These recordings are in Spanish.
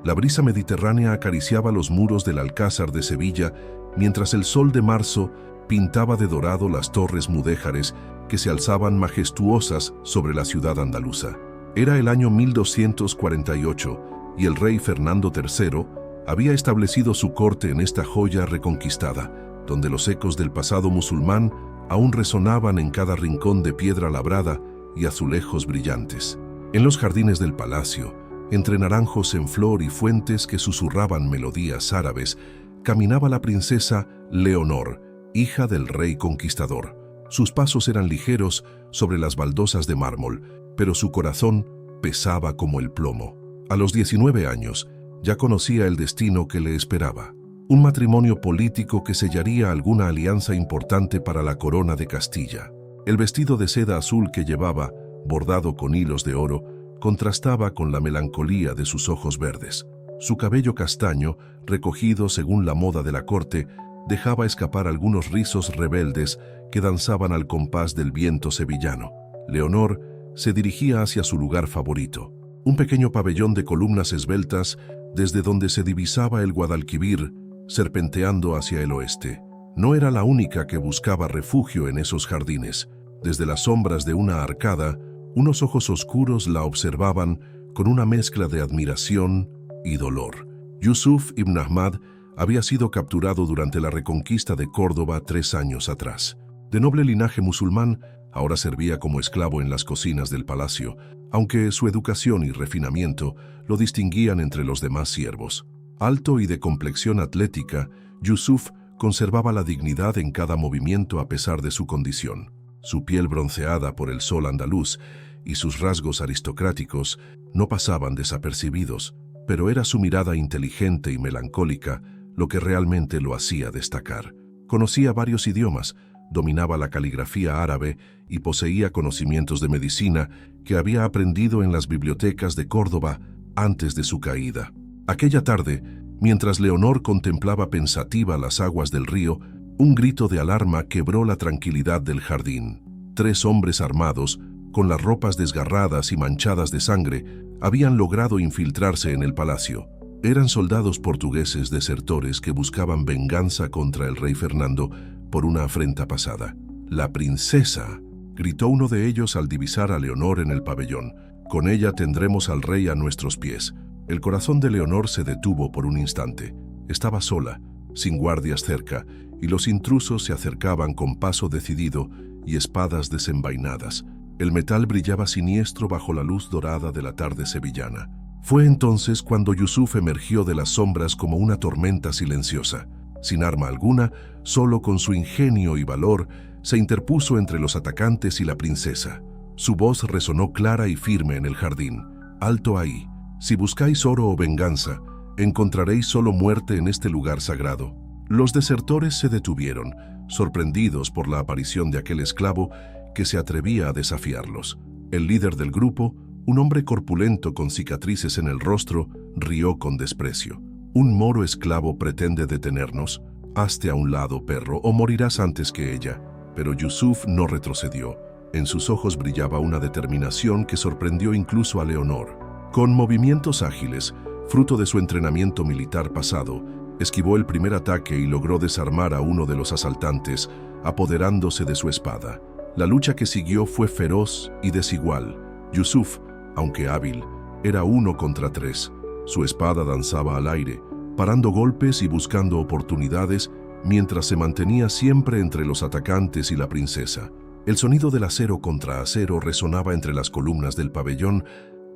La brisa mediterránea acariciaba los muros del Alcázar de Sevilla, mientras el sol de marzo pintaba de dorado las torres mudéjares que se alzaban majestuosas sobre la ciudad andaluza. Era el año 1248 y el rey Fernando III había establecido su corte en esta joya reconquistada, donde los ecos del pasado musulmán aún resonaban en cada rincón de piedra labrada y azulejos brillantes. En los jardines del palacio, entre naranjos en flor y fuentes que susurraban melodías árabes, caminaba la princesa Leonor, hija del rey conquistador. Sus pasos eran ligeros sobre las baldosas de mármol, pero su corazón pesaba como el plomo. A los 19 años, ya conocía el destino que le esperaba. Un matrimonio político que sellaría alguna alianza importante para la corona de Castilla. El vestido de seda azul que llevaba, bordado con hilos de oro, contrastaba con la melancolía de sus ojos verdes. Su cabello castaño, recogido según la moda de la corte, dejaba escapar algunos rizos rebeldes que danzaban al compás del viento sevillano. Leonor se dirigía hacia su lugar favorito, un pequeño pabellón de columnas esbeltas desde donde se divisaba el Guadalquivir, serpenteando hacia el oeste. No era la única que buscaba refugio en esos jardines. Desde las sombras de una arcada, unos ojos oscuros la observaban con una mezcla de admiración y dolor. Yusuf ibn Ahmad había sido capturado durante la reconquista de Córdoba 3 años atrás. De noble linaje musulmán, ahora servía como esclavo en las cocinas del palacio, aunque su educación y refinamiento lo distinguían entre los demás siervos. Alto y de complexión atlética, Yusuf conservaba la dignidad en cada movimiento a pesar de su condición. Su piel bronceada por el sol andaluz y sus rasgos aristocráticos no pasaban desapercibidos, pero era su mirada inteligente y melancólica lo que realmente lo hacía destacar. Conocía varios idiomas, dominaba la caligrafía árabe y poseía conocimientos de medicina que había aprendido en las bibliotecas de Córdoba antes de su caída. Aquella tarde, mientras Leonor contemplaba pensativa las aguas del río, un grito de alarma quebró la tranquilidad del jardín. 3 hombres armados, con las ropas desgarradas y manchadas de sangre, habían logrado infiltrarse en el palacio. Eran soldados portugueses desertores que buscaban venganza contra el rey Fernando por una afrenta pasada. «¡La princesa!», gritó uno de ellos al divisar a Leonor en el pabellón. «Con ella tendremos al rey a nuestros pies». El corazón de Leonor se detuvo por un instante. Estaba sola, sin guardias cerca, y los intrusos se acercaban con paso decidido y espadas desenvainadas. El metal brillaba siniestro bajo la luz dorada de la tarde sevillana. Fue entonces cuando Yusuf emergió de las sombras como una tormenta silenciosa. Sin arma alguna, solo con su ingenio y valor, se interpuso entre los atacantes y la princesa. Su voz resonó clara y firme en el jardín. «Alto ahí. Si buscáis oro o venganza, encontraréis solo muerte en este lugar sagrado». Los desertores se detuvieron, sorprendidos por la aparición de aquel esclavo que se atrevía a desafiarlos. El líder del grupo, un hombre corpulento con cicatrices en el rostro, rió con desprecio. «¿Un moro esclavo pretende detenernos? Hazte a un lado, perro, o morirás antes que ella». Pero Yusuf no retrocedió. En sus ojos brillaba una determinación que sorprendió incluso a Leonor. Con movimientos ágiles, fruto de su entrenamiento militar pasado, esquivó el primer ataque y logró desarmar a uno de los asaltantes, apoderándose de su espada. La lucha que siguió fue feroz y desigual. Yusuf, aunque hábil, era 1 contra 3. Su espada danzaba al aire, parando golpes y buscando oportunidades, mientras se mantenía siempre entre los atacantes y la princesa. El sonido del acero contra acero resonaba entre las columnas del pabellón,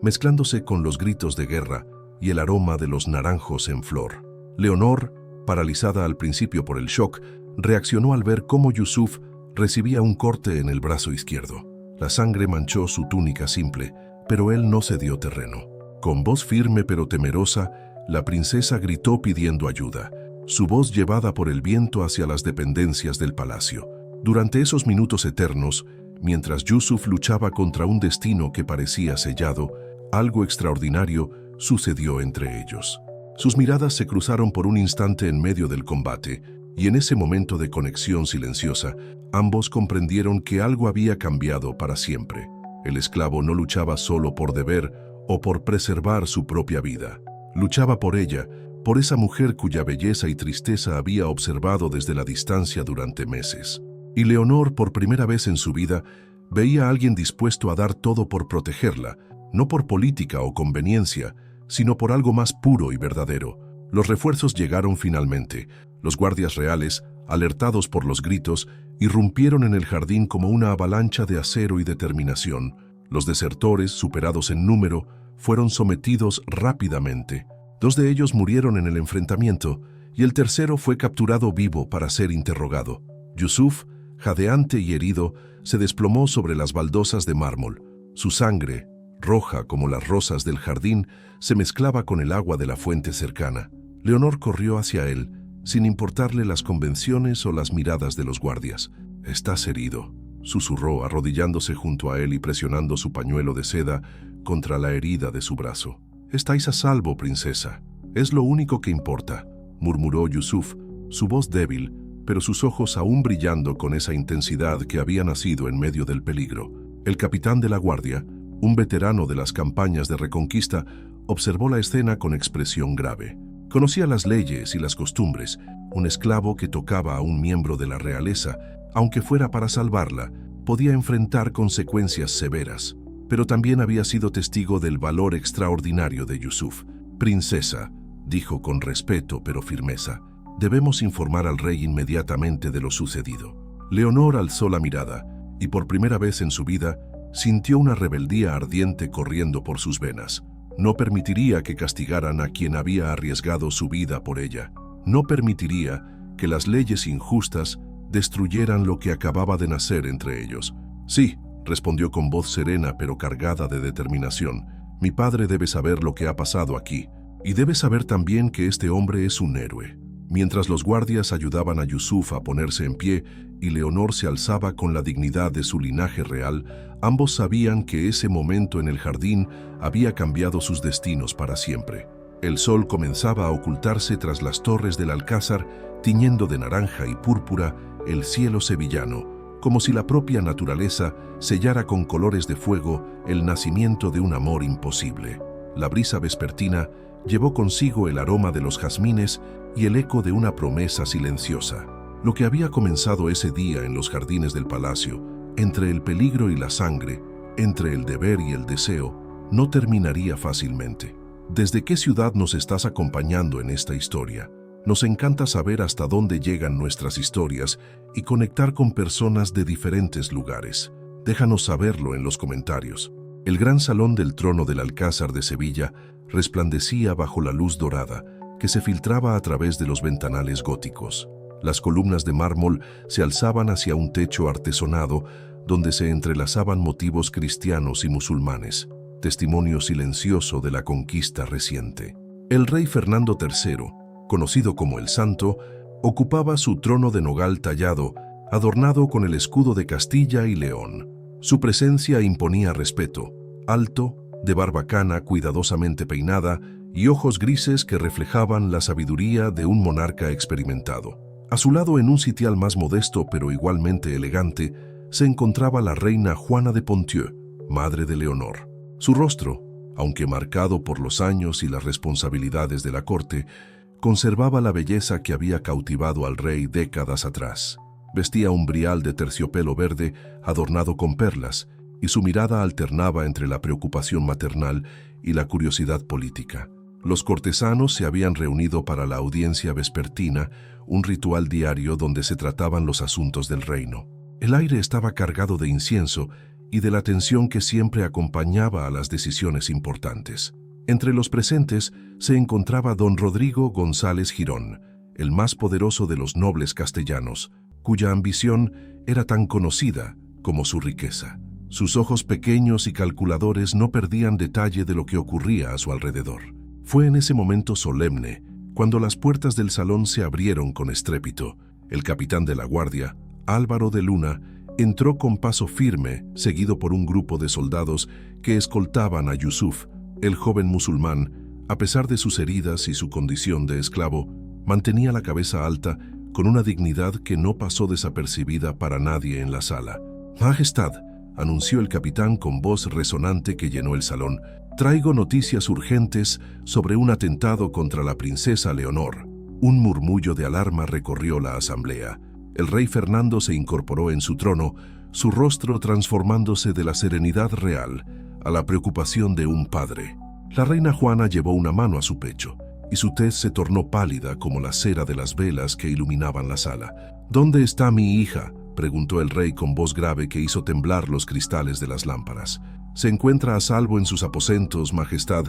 mezclándose con los gritos de guerra y el aroma de los naranjos en flor. Leonor, paralizada al principio por el shock, reaccionó al ver cómo Yusuf recibía un corte en el brazo izquierdo. La sangre manchó su túnica simple, pero él no cedió terreno. Con voz firme pero temerosa, la princesa gritó pidiendo ayuda, su voz llevada por el viento hacia las dependencias del palacio. Durante esos minutos eternos, mientras Yusuf luchaba contra un destino que parecía sellado, algo extraordinario sucedió entre ellos. Sus miradas se cruzaron por un instante en medio del combate, y en ese momento de conexión silenciosa, ambos comprendieron que algo había cambiado para siempre. El esclavo no luchaba solo por deber o por preservar su propia vida. Luchaba por ella, por esa mujer cuya belleza y tristeza había observado desde la distancia durante meses. Y Leonor, por primera vez en su vida, veía a alguien dispuesto a dar todo por protegerla, no por política o conveniencia, sino por algo más puro y verdadero. Los refuerzos llegaron finalmente. Los guardias reales, alertados por los gritos, irrumpieron en el jardín como una avalancha de acero y determinación. Los desertores, superados en número, fueron sometidos rápidamente. 2 de ellos murieron en el enfrentamiento y el tercero fue capturado vivo para ser interrogado. Yusuf, jadeante y herido, se desplomó sobre las baldosas de mármol. Su sangre, roja como las rosas del jardín, se mezclaba con el agua de la fuente cercana. Leonor corrió hacia él, sin importarle las convenciones o las miradas de los guardias. «Estás herido», susurró, arrodillándose junto a él y presionando su pañuelo de seda contra la herida de su brazo. «Estáis a salvo, princesa. Es lo único que importa», murmuró Yusuf, su voz débil, pero sus ojos aún brillando con esa intensidad que había nacido en medio del peligro. El capitán de la guardia, un veterano de las campañas de Reconquista, observó la escena con expresión grave. Conocía las leyes y las costumbres. Un esclavo que tocaba a un miembro de la realeza, aunque fuera para salvarla, podía enfrentar consecuencias severas. Pero también había sido testigo del valor extraordinario de Yusuf. «Princesa», dijo con respeto pero firmeza, «debemos informar al rey inmediatamente de lo sucedido». Leonor alzó la mirada y por primera vez en su vida sintió una rebeldía ardiente corriendo por sus venas. No permitiría que castigaran a quien había arriesgado su vida por ella. No permitiría que las leyes injustas destruyeran lo que acababa de nacer entre ellos. «Sí», respondió con voz serena pero cargada de determinación, «mi padre debe saber lo que ha pasado aquí, y debe saber también que este hombre es un héroe». Mientras los guardias ayudaban a Yusuf a ponerse en pie y Leonor se alzaba con la dignidad de su linaje real, ambos sabían que ese momento en el jardín había cambiado sus destinos para siempre. El sol comenzaba a ocultarse tras las torres del alcázar, tiñendo de naranja y púrpura el cielo sevillano, como si la propia naturaleza sellara con colores de fuego el nacimiento de un amor imposible. La brisa vespertina llevó consigo el aroma de los jazmines y el eco de una promesa silenciosa. Lo que había comenzado ese día en los jardines del palacio, entre el peligro y la sangre, entre el deber y el deseo, no terminaría fácilmente. ¿Desde qué ciudad nos estás acompañando en esta historia? Nos encanta saber hasta dónde llegan nuestras historias y conectar con personas de diferentes lugares. Déjanos saberlo en los comentarios. El gran salón del trono del Alcázar de Sevilla resplandecía bajo la luz dorada que se filtraba a través de los ventanales góticos. Las columnas de mármol se alzaban hacia un techo artesonado donde se entrelazaban motivos cristianos y musulmanes, testimonio silencioso de la conquista reciente. El rey Fernando III, conocido como el Santo, ocupaba su trono de nogal tallado, adornado con el escudo de Castilla y León. Su presencia imponía respeto, alto, de barbacana cuidadosamente peinada y ojos grises que reflejaban la sabiduría de un monarca experimentado. A su lado, en un sitial más modesto pero igualmente elegante, se encontraba la reina Juana de Ponthieu, madre de Leonor. Su rostro, aunque marcado por los años y las responsabilidades de la corte, conservaba la belleza que había cautivado al rey décadas atrás. Vestía un brial de terciopelo verde adornado con perlas, y su mirada alternaba entre la preocupación maternal y la curiosidad política. Los cortesanos se habían reunido para la audiencia vespertina, un ritual diario donde se trataban los asuntos del reino. El aire estaba cargado de incienso y de la tensión que siempre acompañaba a las decisiones importantes. Entre los presentes se encontraba don Rodrigo González Girón, el más poderoso de los nobles castellanos, cuya ambición era tan conocida como su riqueza. Sus ojos pequeños y calculadores no perdían detalle de lo que ocurría a su alrededor. Fue en ese momento solemne, cuando las puertas del salón se abrieron con estrépito. El capitán de la guardia, Álvaro de Luna, entró con paso firme, seguido por un grupo de soldados que escoltaban a Yusuf. El joven musulmán, a pesar de sus heridas y su condición de esclavo, mantenía la cabeza alta con una dignidad que no pasó desapercibida para nadie en la sala. «Majestad», anunció el capitán con voz resonante que llenó el salón. «Traigo noticias urgentes sobre un atentado contra la princesa Leonor». Un murmullo de alarma recorrió la asamblea. El rey Fernando se incorporó en su trono, su rostro transformándose de la serenidad real a la preocupación de un padre. La reina Juana llevó una mano a su pecho, y su tez se tornó pálida como la cera de las velas que iluminaban la sala. «¿Dónde está mi hija?», preguntó el rey con voz grave que hizo temblar los cristales de las lámparas. «Se encuentra a salvo en sus aposentos, Majestad,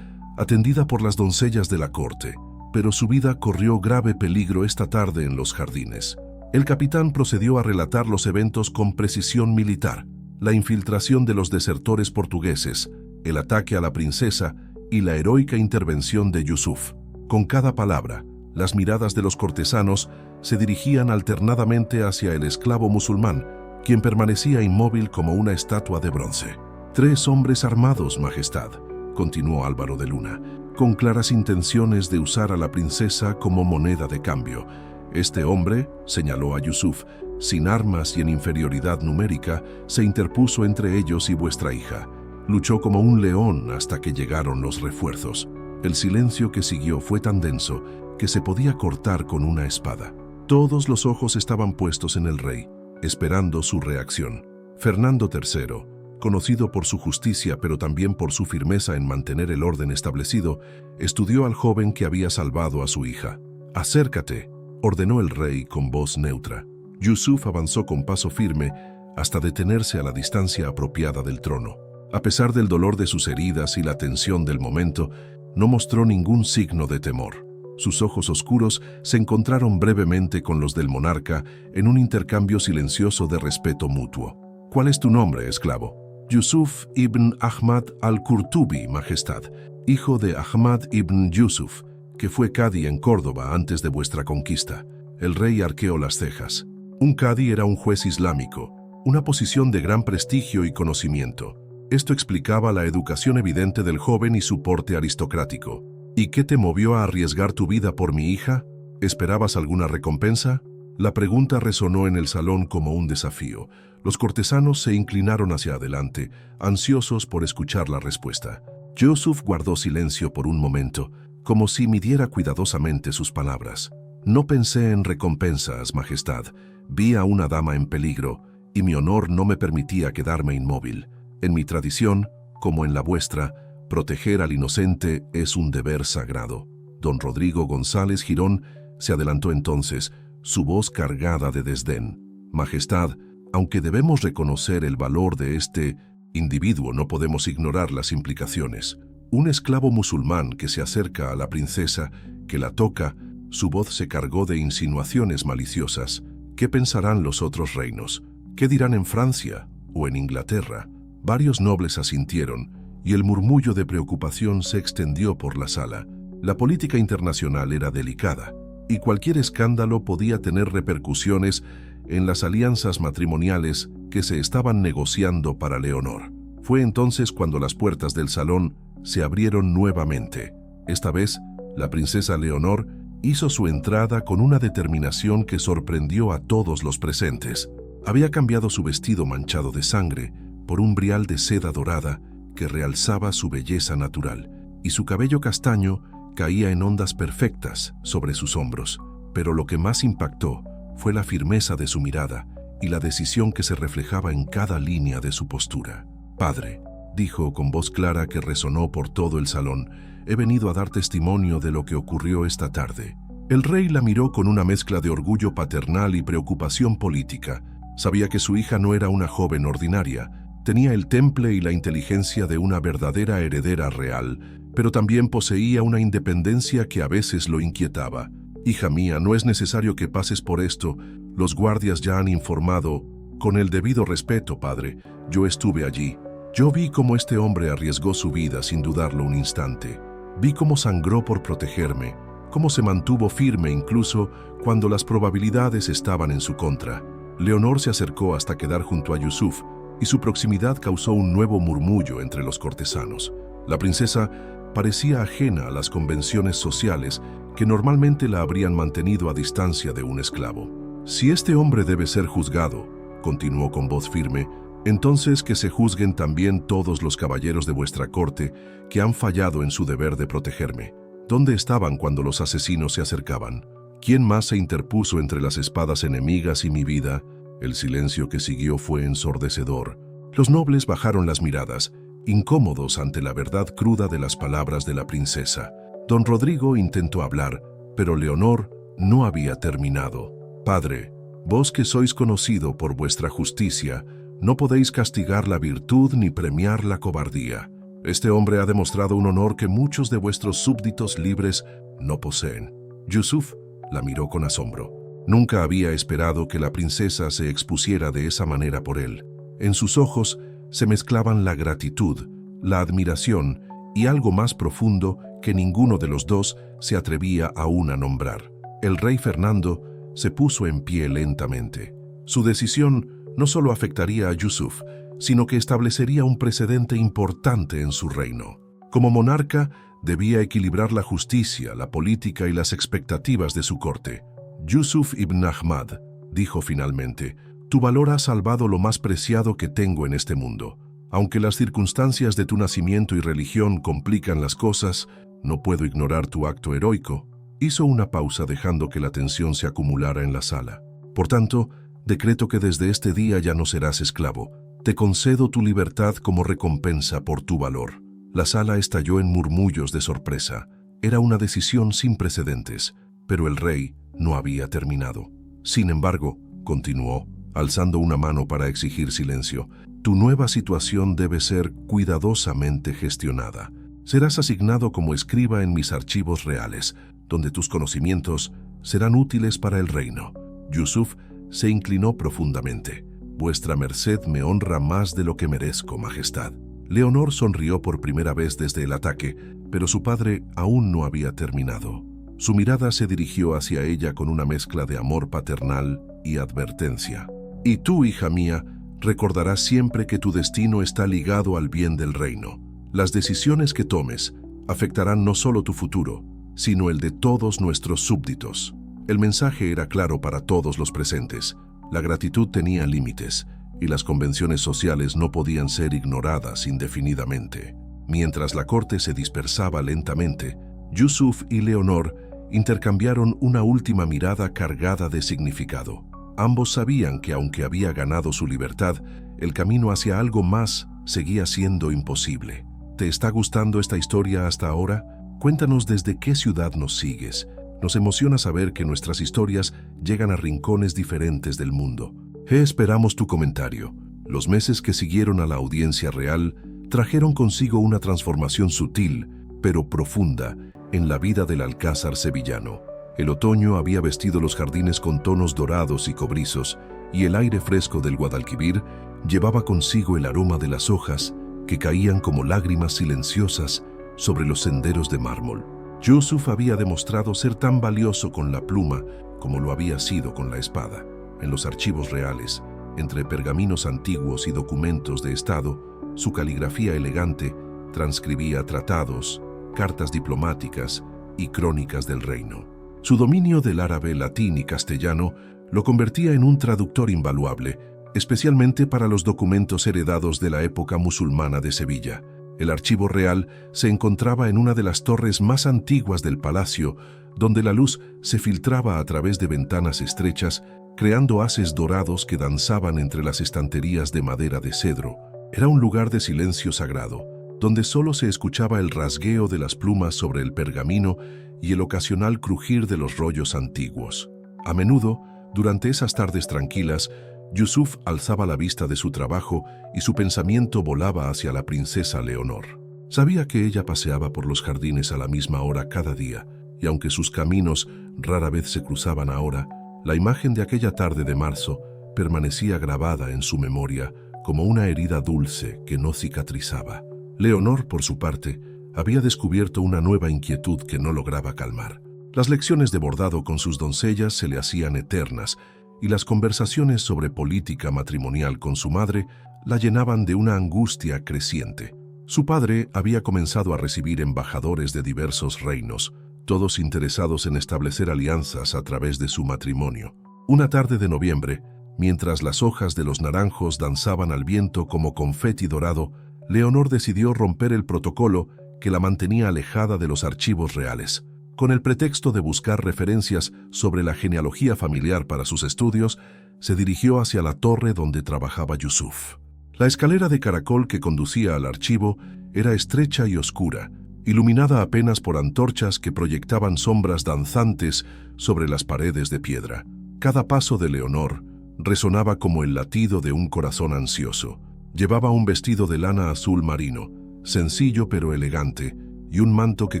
atendida por las doncellas de la corte, pero su vida corrió grave peligro esta tarde en los jardines». El capitán procedió a relatar los eventos con precisión militar: la infiltración de los desertores portugueses, el ataque a la princesa y la heroica intervención de Yusuf. Con cada palabra, las miradas de los cortesanos se dirigían alternadamente hacia el esclavo musulmán, quien permanecía inmóvil como una estatua de bronce. «3 hombres armados, Majestad», continuó Álvaro de Luna, «con claras intenciones de usar a la princesa como moneda de cambio. Este hombre», señaló a Yusuf, «sin armas y en inferioridad numérica, se interpuso entre ellos y vuestra hija. Luchó como un león hasta que llegaron los refuerzos. El silencio que siguió fue tan denso que se podía cortar con una espada. Todos los ojos estaban puestos en el rey, esperando su reacción. Fernando III, conocido por su justicia pero también por su firmeza en mantener el orden establecido, estudió al joven que había salvado a su hija. «Acércate», ordenó el rey con voz neutra. Yusuf avanzó con paso firme hasta detenerse a la distancia apropiada del trono. A pesar del dolor de sus heridas y la tensión del momento, no mostró ningún signo de temor. Sus ojos oscuros se encontraron brevemente con los del monarca en un intercambio silencioso de respeto mutuo. «¿Cuál es tu nombre, esclavo?» «Yusuf ibn Ahmad al-Qurtubi, Majestad, hijo de Ahmad ibn Yusuf, que fue cadi en Córdoba antes de vuestra conquista». El rey arqueó las cejas. Un cadi era un juez islámico, una posición de gran prestigio y conocimiento. Esto explicaba la educación evidente del joven y su porte aristocrático. «¿Y qué te movió a arriesgar tu vida por mi hija? ¿Esperabas alguna recompensa?». La pregunta resonó en el salón como un desafío. Los cortesanos se inclinaron hacia adelante, ansiosos por escuchar la respuesta. Yusuf guardó silencio por un momento, como si midiera cuidadosamente sus palabras. «No pensé en recompensas, Majestad. Vi a una dama en peligro, y mi honor no me permitía quedarme inmóvil. En mi tradición, como en la vuestra, proteger al inocente es un deber sagrado». Don Rodrigo González Girón se adelantó entonces, su voz cargada de desdén. «Majestad, aunque debemos reconocer el valor de este individuo, no podemos ignorar las implicaciones. Un esclavo musulmán que se acerca a la princesa, que la toca». Su voz se cargó de insinuaciones maliciosas. «¿Qué pensarán los otros reinos? ¿Qué dirán en Francia o en Inglaterra?». Varios nobles asintieron, y el murmullo de preocupación se extendió por la sala. La política internacional era delicada, y cualquier escándalo podía tener repercusiones en las alianzas matrimoniales que se estaban negociando para Leonor. Fue entonces cuando las puertas del salón se abrieron nuevamente. Esta vez, la princesa Leonor hizo su entrada con una determinación que sorprendió a todos los presentes. Había cambiado su vestido manchado de sangre por un brial de seda dorada que realzaba su belleza natural, y su cabello castaño caía en ondas perfectas sobre sus hombros. Pero lo que más impactó fue la firmeza de su mirada y la decisión que se reflejaba en cada línea de su postura. «Padre», dijo con voz clara que resonó por todo el salón, «he venido a dar testimonio de lo que ocurrió esta tarde». El rey la miró con una mezcla de orgullo paternal y preocupación política. Sabía que su hija no era una joven ordinaria, tenía el temple y la inteligencia de una verdadera heredera real, pero también poseía una independencia que a veces lo inquietaba. «Hija mía, no es necesario que pases por esto. Los guardias ya han informado». «Con el debido respeto, padre, yo estuve allí. Yo vi cómo este hombre arriesgó su vida sin dudarlo un instante. Vi cómo sangró por protegerme, cómo se mantuvo firme incluso cuando las probabilidades estaban en su contra». Leonor se acercó hasta quedar junto a Yusuf, y su proximidad causó un nuevo murmullo entre los cortesanos. La princesa parecía ajena a las convenciones sociales que normalmente la habrían mantenido a distancia de un esclavo. «Si este hombre debe ser juzgado», continuó con voz firme, Entonces que se juzguen también todos los caballeros de vuestra corte que han fallado en su deber de protegerme. ¿Dónde estaban cuando los asesinos se acercaban? ¿Quién más se interpuso entre las espadas enemigas y mi vida? El silencio que siguió fue ensordecedor. Los nobles bajaron las miradas, incómodos ante la verdad cruda de las palabras de la princesa. Don Rodrigo intentó hablar, pero Leonor no había terminado. Padre, vos que sois conocido por vuestra justicia, no podéis castigar la virtud ni premiar la cobardía. Este hombre ha demostrado un honor que muchos de vuestros súbditos libres no poseen. Yusuf la miró con asombro. Nunca había esperado que la princesa se expusiera de esa manera por él. En sus ojos se mezclaban la gratitud, la admiración y algo más profundo que ninguno de los dos se atrevía aún a nombrar. El rey Fernando se puso en pie lentamente. Su decisión no solo afectaría a Yusuf, sino que establecería un precedente importante en su reino. Como monarca, debía equilibrar la justicia, la política y las expectativas de su corte. Yusuf ibn Ahmad dijo finalmente: «Tu valor ha salvado lo más preciado que tengo en este mundo. Aunque las circunstancias de tu nacimiento y religión complican las cosas, no puedo ignorar tu acto heroico». Hizo una pausa dejando que la tensión se acumulara en la sala. «Por tanto, decreto que desde este día ya no serás esclavo. Te concedo tu libertad como recompensa por tu valor». La sala estalló en murmullos de sorpresa. Era una decisión sin precedentes, pero el rey no había terminado. Sin embargo, continuó, alzando una mano para exigir silencio, tu nueva situación debe ser cuidadosamente gestionada. Serás asignado como escriba en mis archivos reales, donde tus conocimientos serán útiles para el reino. Yusuf se inclinó profundamente. Vuestra merced me honra más de lo que merezco, majestad. Leonor sonrió por primera vez desde el ataque, pero su padre aún no había terminado. Su mirada se dirigió hacia ella con una mezcla de amor paternal y advertencia. Y tú, hija mía, recordarás siempre que tu destino está ligado al bien del reino. Las decisiones que tomes afectarán no solo tu futuro, sino el de todos nuestros súbditos. El mensaje era claro para todos los presentes. La gratitud tenía límites, y las convenciones sociales no podían ser ignoradas indefinidamente. Mientras la corte se dispersaba lentamente, Yusuf y Leonor intercambiaron una última mirada cargada de significado. Ambos sabían que aunque había ganado su libertad, el camino hacia algo más seguía siendo imposible. ¿Te está gustando esta historia hasta ahora? Cuéntanos desde qué ciudad nos sigues. Nos emociona saber que nuestras historias llegan a rincones diferentes del mundo. Esperamos tu comentario. Los meses que siguieron a la audiencia real trajeron consigo una transformación sutil, pero profunda, en la vida del alcázar sevillano. El otoño había vestido los jardines con tonos dorados y cobrizos, y el aire fresco del Guadalquivir llevaba consigo el aroma de las hojas que caían como lágrimas silenciosas sobre los senderos de mármol. Yusuf había demostrado ser tan valioso con la pluma como lo había sido con la espada. En los archivos reales, entre pergaminos antiguos y documentos de Estado, su caligrafía elegante transcribía tratados, cartas diplomáticas y crónicas del reino. Su dominio del árabe, latín y castellano lo convertía en un traductor invaluable, especialmente para los documentos heredados de la época musulmana de Sevilla. El archivo real se encontraba en una de las torres más antiguas del palacio, donde la luz se filtraba a través de ventanas estrechas, creando haces dorados que danzaban entre las estanterías de madera de cedro. Era un lugar de silencio sagrado, donde solo se escuchaba el rasgueo de las plumas sobre el pergamino y el ocasional crujir de los rollos antiguos. A menudo, durante esas tardes tranquilas, Yusuf alzaba la vista de su trabajo y su pensamiento volaba hacia la princesa Leonor. Sabía que ella paseaba por los jardines a la misma hora cada día, y aunque sus caminos rara vez se cruzaban ahora, la imagen de aquella tarde de marzo permanecía grabada en su memoria como una herida dulce que no cicatrizaba. Leonor, por su parte, había descubierto una nueva inquietud que no lograba calmar. Las lecciones de bordado con sus doncellas se le hacían eternas, y las conversaciones sobre política matrimonial con su madre la llenaban de una angustia creciente. Su padre había comenzado a recibir embajadores de diversos reinos, todos interesados en establecer alianzas a través de su matrimonio. Una tarde de noviembre, Mientras las hojas de los naranjos danzaban al viento como confeti dorado, Leonor decidió romper el protocolo que la mantenía alejada de los archivos reales. Con el pretexto de buscar referencias sobre la genealogía familiar para sus estudios, se dirigió hacia la torre donde trabajaba Yusuf. La escalera de caracol que conducía al archivo era estrecha y oscura, iluminada apenas por antorchas que proyectaban sombras danzantes sobre las paredes de piedra. Cada paso de Leonor resonaba como el latido de un corazón ansioso. Llevaba un vestido de lana azul marino, sencillo pero elegante, y un manto que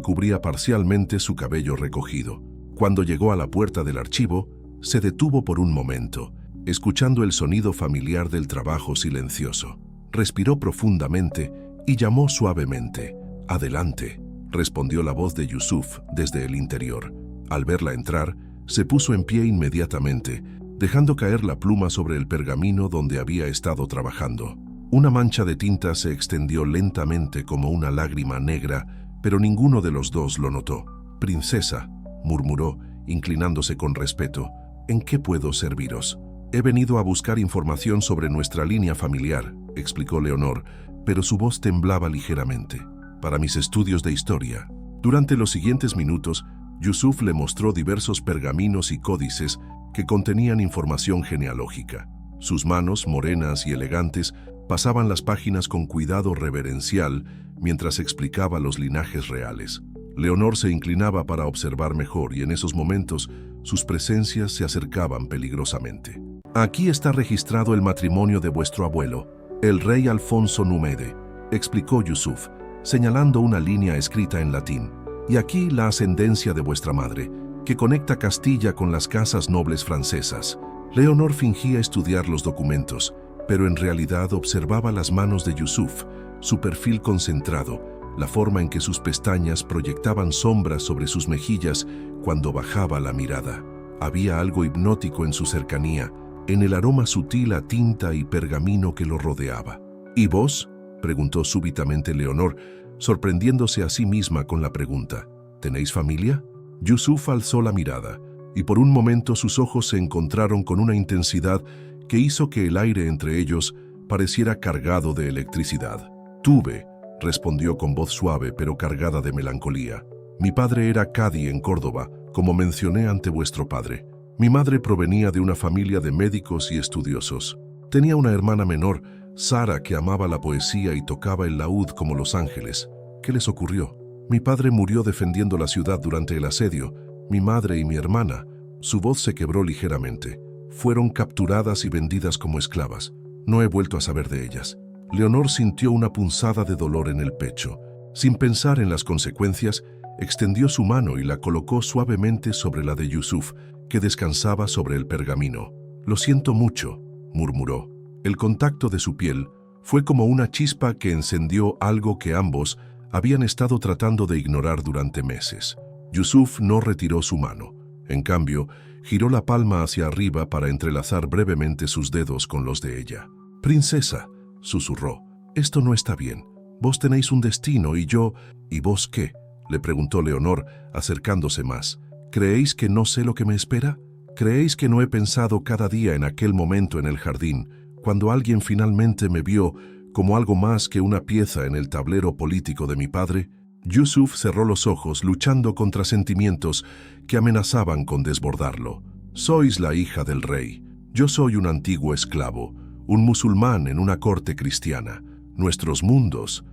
cubría parcialmente su cabello recogido. Cuando llegó a la puerta del archivo, se detuvo por un momento, escuchando el sonido familiar del trabajo silencioso. Respiró profundamente y llamó suavemente. «Adelante», respondió la voz de Yusuf desde el interior. Al verla entrar, se puso en pie inmediatamente, dejando caer la pluma sobre el pergamino donde había estado trabajando. Una mancha de tinta se extendió lentamente como una lágrima negra, pero ninguno de los dos lo notó. «Princesa», murmuró, inclinándose con respeto, «¿en qué puedo serviros?» «He venido a buscar información sobre nuestra línea familiar», explicó Leonor, pero su voz temblaba ligeramente. «Para mis estudios de historia». Durante los siguientes minutos, Yusuf le mostró diversos pergaminos y códices que contenían información genealógica. Sus manos, morenas y elegantes, pasaban las páginas con cuidado reverencial mientras explicaba los linajes reales. Leonor se inclinaba para observar mejor y en esos momentos sus presencias se acercaban peligrosamente. «Aquí está registrado el matrimonio de vuestro abuelo, el rey Alfonso Númede», explicó Yusuf, señalando una línea escrita en latín. «Y aquí la ascendencia de vuestra madre, que conecta Castilla con las casas nobles francesas». Leonor fingía estudiar los documentos, pero en realidad observaba las manos de Yusuf, su perfil concentrado, la forma en que sus pestañas proyectaban sombras sobre sus mejillas cuando bajaba la mirada. Había algo hipnótico en su cercanía, en el aroma sutil a tinta y pergamino que lo rodeaba. «¿Y vos?», preguntó súbitamente Leonor, sorprendiéndose a sí misma con la pregunta. «¿Tenéis familia?». Yusuf alzó la mirada, y por un momento sus ojos se encontraron con una intensidad que hizo que el aire entre ellos pareciera cargado de electricidad. «Tuve», respondió con voz suave pero cargada de melancolía. «Mi padre era cadi en Córdoba, como mencioné ante vuestro padre. Mi madre provenía de una familia de médicos y estudiosos. Tenía una hermana menor, Sara, que amaba la poesía y tocaba el laúd como los ángeles. ¿Qué les ocurrió? Mi padre murió defendiendo la ciudad durante el asedio. Mi madre y mi hermana». Su voz se quebró ligeramente. «Fueron capturadas y vendidas como esclavas. No he vuelto a saber de ellas». Leonor sintió una punzada de dolor en el pecho. Sin pensar en las consecuencias, extendió su mano y la colocó suavemente sobre la de Yusuf, que descansaba sobre el pergamino. «Lo siento mucho», murmuró. El contacto de su piel fue como una chispa que encendió algo que ambos habían estado tratando de ignorar durante meses. Yusuf no retiró su mano. En cambio, giró la palma hacia arriba para entrelazar brevemente sus dedos con los de ella. «Princesa», susurró, «esto no está bien. Vos tenéis un destino y yo... ¿Y vos qué?», le preguntó Leonor, acercándose más. «¿Creéis que no sé lo que me espera? ¿Creéis que no he pensado cada día en aquel momento en el jardín, cuando alguien finalmente me vio como algo más que una pieza en el tablero político de mi padre?» Yusuf cerró los ojos, luchando contra sentimientos que amenazaban con desbordarlo. «Sois la hija del rey. Yo soy un antiguo esclavo, un musulmán en una corte cristiana. Nuestros mundos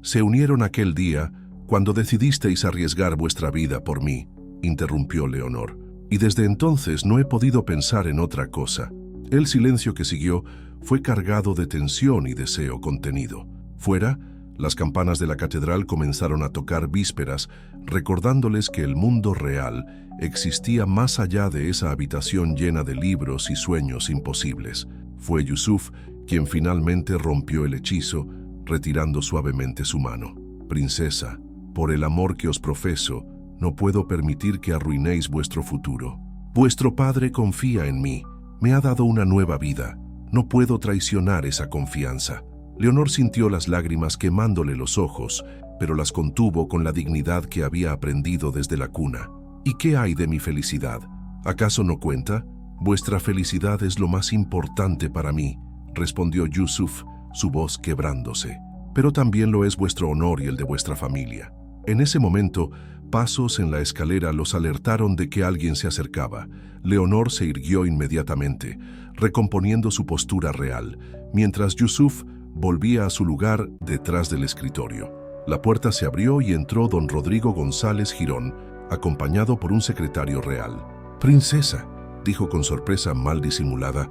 se unieron aquel día cuando decidisteis arriesgar vuestra vida por mí», interrumpió Leonor. «Y desde entonces no he podido pensar en otra cosa». El silencio que siguió fue cargado de tensión y deseo contenido. Fuera, las campanas de la catedral comenzaron a tocar vísperas, recordándoles que el mundo real existía más allá de esa habitación llena de libros y sueños imposibles. Fue Yusuf quien finalmente rompió el hechizo, retirando suavemente su mano. «Princesa, por el amor que os profeso, no puedo permitir que arruinéis vuestro futuro. Vuestro padre confía en mí, me ha dado una nueva vida. No puedo traicionar esa confianza». Leonor sintió las lágrimas quemándole los ojos, pero las contuvo con la dignidad que había aprendido desde la cuna. «¿Y qué hay de mi felicidad? ¿Acaso no cuenta? Vuestra felicidad es lo más importante para mí, respondió Yusuf, su voz quebrándose. Pero también lo es vuestro honor y el de vuestra familia. En ese momento, pasos en la escalera los alertaron de que alguien se acercaba. Leonor se irguió inmediatamente, recomponiendo su postura real, mientras Yusuf volvía a su lugar detrás del escritorio. La puerta se abrió y entró don Rodrigo González Girón, acompañado por un secretario real. «Princesa», dijo con sorpresa mal disimulada,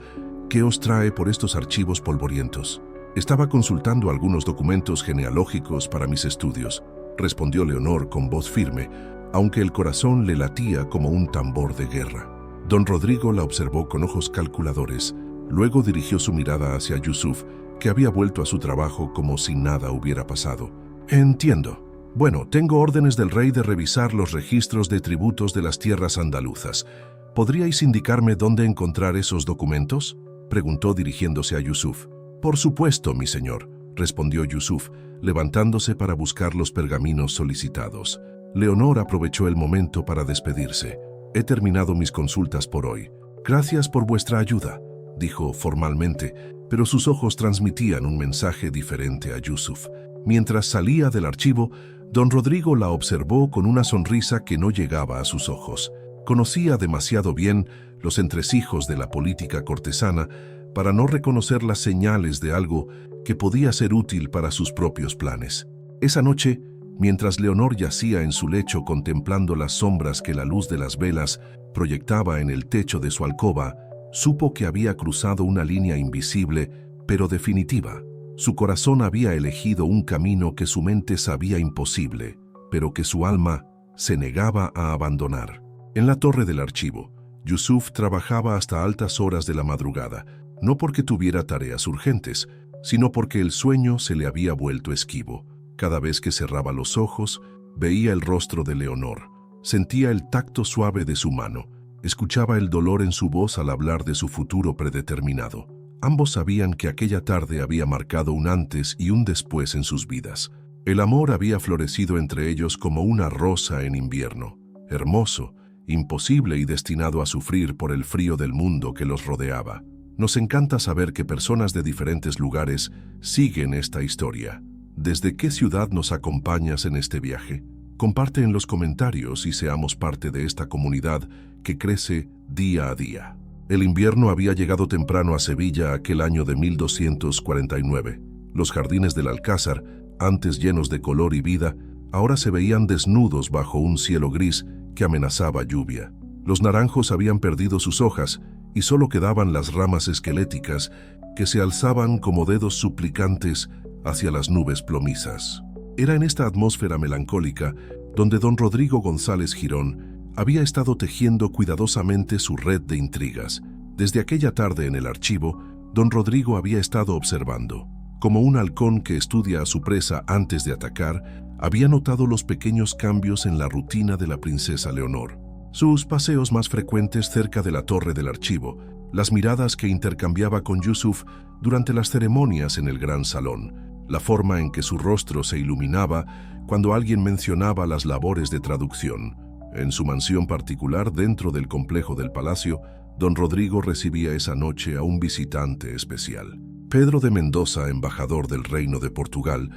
«¿qué os trae por estos archivos polvorientos?» «Estaba consultando algunos documentos genealógicos para mis estudios», respondió Leonor con voz firme, aunque el corazón le latía como un tambor de guerra. Don Rodrigo la observó con ojos calculadores, luego dirigió su mirada hacia Yusuf, que había vuelto a su trabajo como si nada hubiera pasado. «Entiendo. Bueno, tengo órdenes del rey de revisar los registros de tributos de las tierras andaluzas. ¿Podríais indicarme dónde encontrar esos documentos?», preguntó dirigiéndose a Yusuf. «Por supuesto, mi señor», respondió Yusuf, levantándose para buscar los pergaminos solicitados. Leonor aprovechó el momento para despedirse. «He terminado mis consultas por hoy. Gracias por vuestra ayuda», dijo formalmente, pero sus ojos transmitían un mensaje diferente a Yusuf. Mientras salía del archivo, don Rodrigo la observó con una sonrisa que no llegaba a sus ojos. Conocía demasiado bien los entresijos de la política cortesana para no reconocer las señales de algo que podía ser útil para sus propios planes. Esa noche, mientras Leonor yacía en su lecho contemplando las sombras que la luz de las velas proyectaba en el techo de su alcoba, supo que había cruzado una línea invisible, pero definitiva. Su corazón había elegido un camino que su mente sabía imposible, pero que su alma se negaba a abandonar. En la torre del archivo, Yusuf trabajaba hasta altas horas de la madrugada, no porque tuviera tareas urgentes, sino porque el sueño se le había vuelto esquivo. Cada vez que cerraba los ojos, veía el rostro de Leonor, sentía el tacto suave de su mano, escuchaba el dolor en su voz al hablar de su futuro predeterminado. Ambos sabían que aquella tarde había marcado un antes y un después en sus vidas. El amor había florecido entre ellos como una rosa en invierno, hermoso, imposible y destinado a sufrir por el frío del mundo que los rodeaba. Nos encanta saber que personas de diferentes lugares siguen esta historia. ¿Desde qué ciudad nos acompañas en este viaje? Comparte en los comentarios y seamos parte de esta comunidad que crece día a día. El invierno había llegado temprano a Sevilla aquel año de 1249. Los jardines del Alcázar, antes llenos de color y vida, ahora se veían desnudos bajo un cielo gris que amenazaba lluvia. Los naranjos habían perdido sus hojas y solo quedaban las ramas esqueléticas que se alzaban como dedos suplicantes hacia las nubes plomizas. Era en esta atmósfera melancólica donde don Rodrigo González Girón había estado tejiendo cuidadosamente su red de intrigas. Desde aquella tarde en el archivo, don Rodrigo había estado observando. Como un halcón que estudia a su presa antes de atacar, había notado los pequeños cambios en la rutina de la princesa Leonor. Sus paseos más frecuentes cerca de la torre del archivo, las miradas que intercambiaba con Yusuf durante las ceremonias en el gran salón, la forma en que su rostro se iluminaba cuando alguien mencionaba las labores de traducción. En su mansión particular dentro del complejo del palacio, don Rodrigo recibía esa noche a un visitante especial. Pedro de Mendoza, embajador del Reino de Portugal,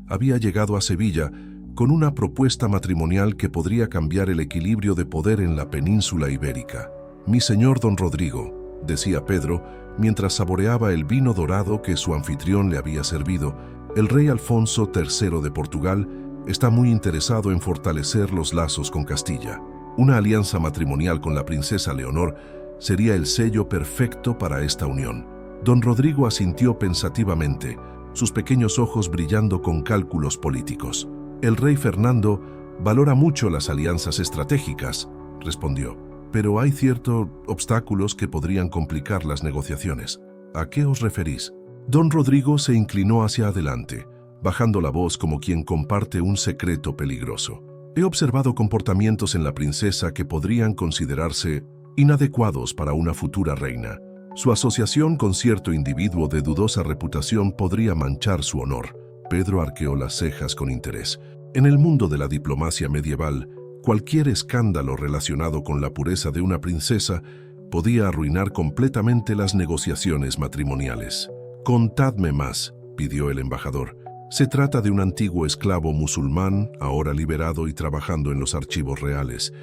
había llegado a Sevilla con una propuesta matrimonial que podría cambiar el equilibrio de poder en la península ibérica. «Mi señor don Rodrigo», decía Pedro, mientras saboreaba el vino dorado que su anfitrión le había servido, «el rey Alfonso III de Portugal está muy interesado en fortalecer los lazos con Castilla. Una alianza matrimonial con la princesa Leonor sería el sello perfecto para esta unión». Don Rodrigo asintió pensativamente, sus pequeños ojos brillando con cálculos políticos. «El rey Fernando valora mucho las alianzas estratégicas», respondió, «pero hay ciertos obstáculos que podrían complicar las negociaciones. ¿A qué os referís?». Don Rodrigo se inclinó hacia adelante, bajando la voz como quien comparte un secreto peligroso. «He observado comportamientos en la princesa que podrían considerarse inadecuados para una futura reina. Su asociación con cierto individuo de dudosa reputación podría manchar su honor». Pedro arqueó las cejas con interés. En el mundo de la diplomacia medieval, cualquier escándalo relacionado con la pureza de una princesa podía arruinar completamente las negociaciones matrimoniales. «Contadme más», pidió el embajador. «Se trata de un antiguo esclavo musulmán, ahora liberado y trabajando en los archivos reales.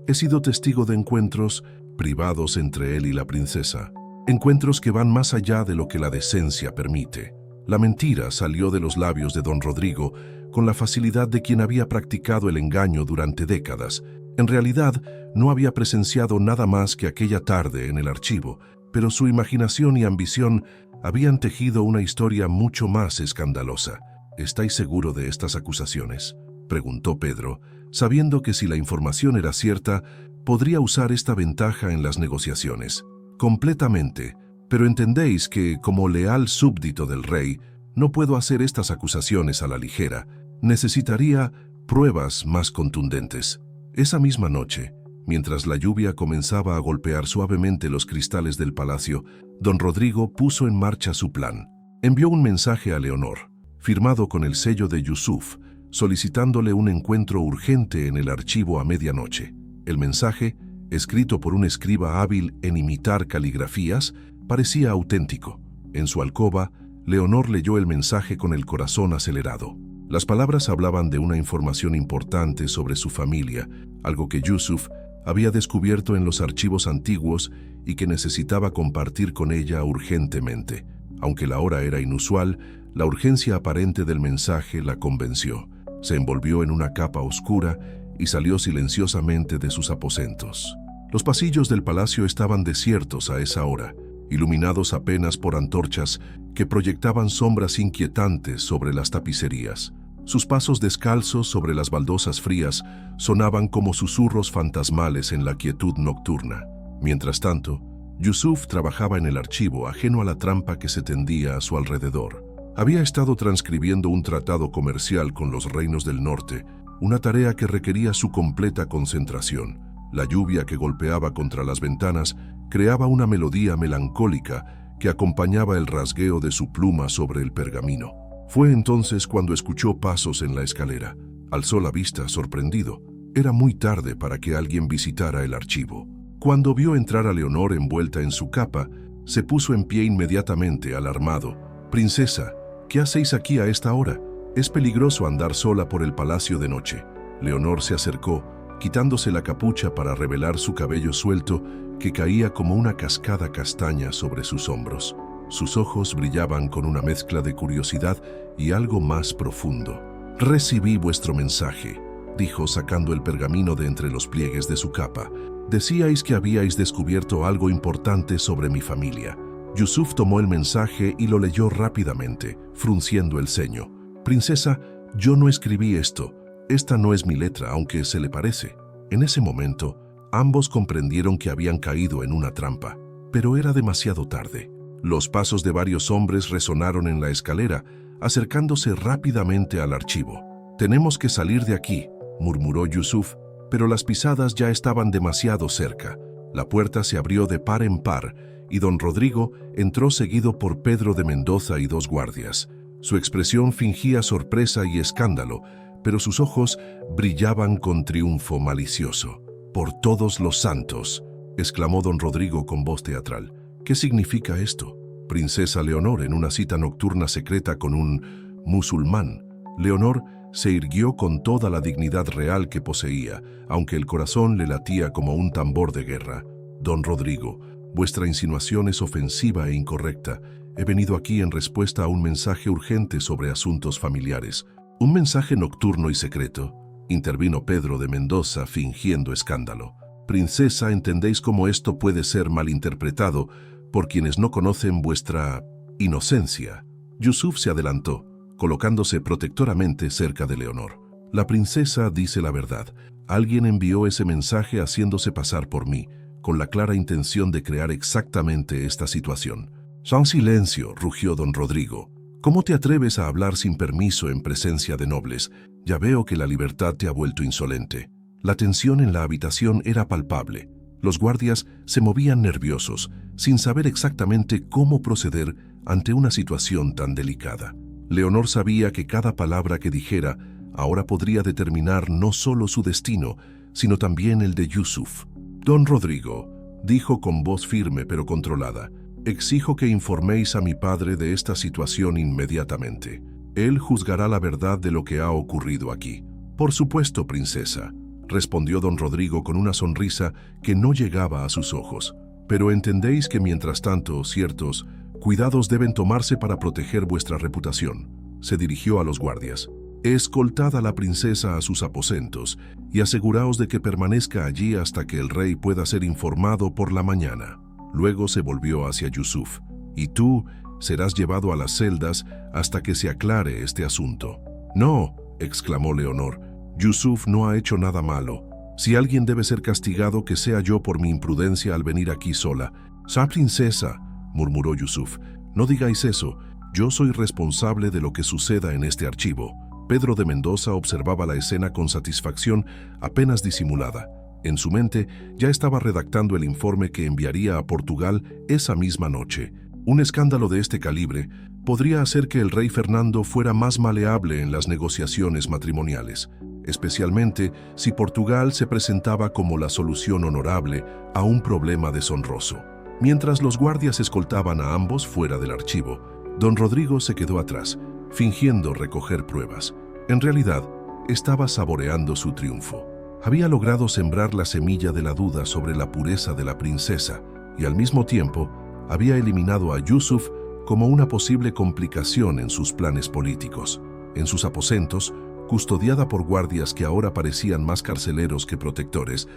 He sido testigo de encuentros privados entre él y la princesa. Encuentros que van más allá de lo que la decencia permite». La mentira salió de los labios de don Rodrigo con la facilidad de quien había practicado el engaño durante décadas. En realidad, no había presenciado nada más que aquella tarde en el archivo, pero su imaginación y ambición habían tejido una historia mucho más escandalosa. «¿Estáis seguro de estas acusaciones?», preguntó Pedro, sabiendo que si la información era cierta, podría usar esta ventaja en las negociaciones. «Completamente, pero entendéis que, como leal súbdito del rey, no puedo hacer estas acusaciones a la ligera. Necesitaría pruebas más contundentes». Esa misma noche, mientras la lluvia comenzaba a golpear suavemente los cristales del palacio, don Rodrigo puso en marcha su plan. Envió un mensaje a Leonor, firmado con el sello de Yusuf, solicitándole un encuentro urgente en el archivo a medianoche. El mensaje, escrito por un escriba hábil en imitar caligrafías, parecía auténtico. En su alcoba, Leonor leyó el mensaje con el corazón acelerado. Las palabras hablaban de una información importante sobre su familia, algo que Yusuf había descubierto en los archivos antiguos y que necesitaba compartir con ella urgentemente. Aunque la hora era inusual, la urgencia aparente del mensaje la convenció. Se envolvió en una capa oscura y salió silenciosamente de sus aposentos. Los pasillos del palacio estaban desiertos a esa hora, iluminados apenas por antorchas que proyectaban sombras inquietantes sobre las tapicerías. Sus pasos descalzos sobre las baldosas frías sonaban como susurros fantasmales en la quietud nocturna. Mientras tanto, Yusuf trabajaba en el archivo, ajeno a la trampa que se tendía a su alrededor. Había estado transcribiendo un tratado comercial con los reinos del norte, una tarea que requería su completa concentración. La lluvia que golpeaba contra las ventanas creaba una melodía melancólica que acompañaba el rasgueo de su pluma sobre el pergamino. Fue entonces cuando escuchó pasos en la escalera. Alzó la vista, sorprendido. Era muy tarde para que alguien visitara el archivo. Cuando vio entrar a Leonor envuelta en su capa, se puso en pie inmediatamente, alarmado. «Princesa, ¿qué hacéis aquí a esta hora? Es peligroso andar sola por el palacio de noche». Leonor se acercó, quitándose la capucha para revelar su cabello suelto que caía como una cascada castaña sobre sus hombros. Sus ojos brillaban con una mezcla de curiosidad y algo más profundo. «Recibí vuestro mensaje», dijo sacando el pergamino de entre los pliegues de su capa. «Decíais que habíais descubierto algo importante sobre mi familia». Yusuf tomó el mensaje y lo leyó rápidamente, frunciendo el ceño. «Princesa, yo no escribí esto. Esta no es mi letra, aunque se le parece». En ese momento, ambos comprendieron que habían caído en una trampa, pero era demasiado tarde. Los pasos de varios hombres resonaron en la escalera, acercándose rápidamente al archivo. «Tenemos que salir de aquí», murmuró Yusuf, pero las pisadas ya estaban demasiado cerca. La puerta se abrió de par en par y don Rodrigo entró seguido por Pedro de Mendoza y dos guardias. Su expresión fingía sorpresa y escándalo, pero sus ojos brillaban con triunfo malicioso. «Por todos los santos», exclamó don Rodrigo con voz teatral. «¿Qué significa esto? Princesa Leonor en una cita nocturna secreta con un musulmán». Leonor se irguió con toda la dignidad real que poseía, aunque el corazón le latía como un tambor de guerra. «Don Rodrigo, vuestra insinuación es ofensiva e incorrecta. He venido aquí en respuesta a un mensaje urgente sobre asuntos familiares». «¿Un mensaje nocturno y secreto?», intervino Pedro de Mendoza fingiendo escándalo. «Princesa, ¿entendéis cómo esto puede ser malinterpretado por quienes no conocen vuestra inocencia?» Yusuf se adelantó, colocándose protectoramente cerca de Leonor. «La princesa dice la verdad. Alguien envió ese mensaje haciéndose pasar por mí, con la clara intención de crear exactamente esta situación». «San silencio», rugió don Rodrigo. «¿Cómo te atreves a hablar sin permiso en presencia de nobles? Ya veo que la libertad te ha vuelto insolente». La tensión en la habitación era palpable. Los guardias se movían nerviosos, sin saber exactamente cómo proceder ante una situación tan delicada. Leonor sabía que cada palabra que dijera ahora podría determinar no solo su destino, sino también el de Yusuf. «Don Rodrigo, dijo con voz firme pero controlada. «Exijo que informéis a mi padre de esta situación inmediatamente. Él juzgará la verdad de lo que ha ocurrido aquí». «Por supuesto, princesa», respondió don Rodrigo con una sonrisa que no llegaba a sus ojos. «Pero entendéis que mientras tanto, ciertos cuidados deben tomarse para proteger vuestra reputación». Se dirigió a los guardias. «Escoltad a la princesa a sus aposentos y aseguraos de que permanezca allí hasta que el rey pueda ser informado por la mañana». Luego se volvió hacia Yusuf. «Y tú serás llevado a las celdas hasta que se aclare este asunto». «No», exclamó Leonor, «Yusuf no ha hecho nada malo. Si alguien debe ser castigado, que sea yo por mi imprudencia al venir aquí sola». «Sa princesa», murmuró Yusuf, «no digáis eso. Yo soy responsable de lo que suceda en este archivo». Pedro de Mendoza observaba la escena con satisfacción apenas disimulada. En su mente ya estaba redactando el informe que enviaría a Portugal esa misma noche. Un escándalo de este calibre podría hacer que el rey Fernando fuera más maleable en las negociaciones matrimoniales, especialmente si Portugal se presentaba como la solución honorable a un problema deshonroso. Mientras los guardias escoltaban a ambos fuera del archivo, don Rodrigo se quedó atrás, fingiendo recoger pruebas. En realidad, estaba saboreando su triunfo. Había logrado sembrar la semilla de la duda sobre la pureza de la princesa y al mismo tiempo había eliminado a Yusuf como una posible complicación en sus planes políticos. En sus aposentos, custodiada por guardias que ahora parecían más carceleros que protectores,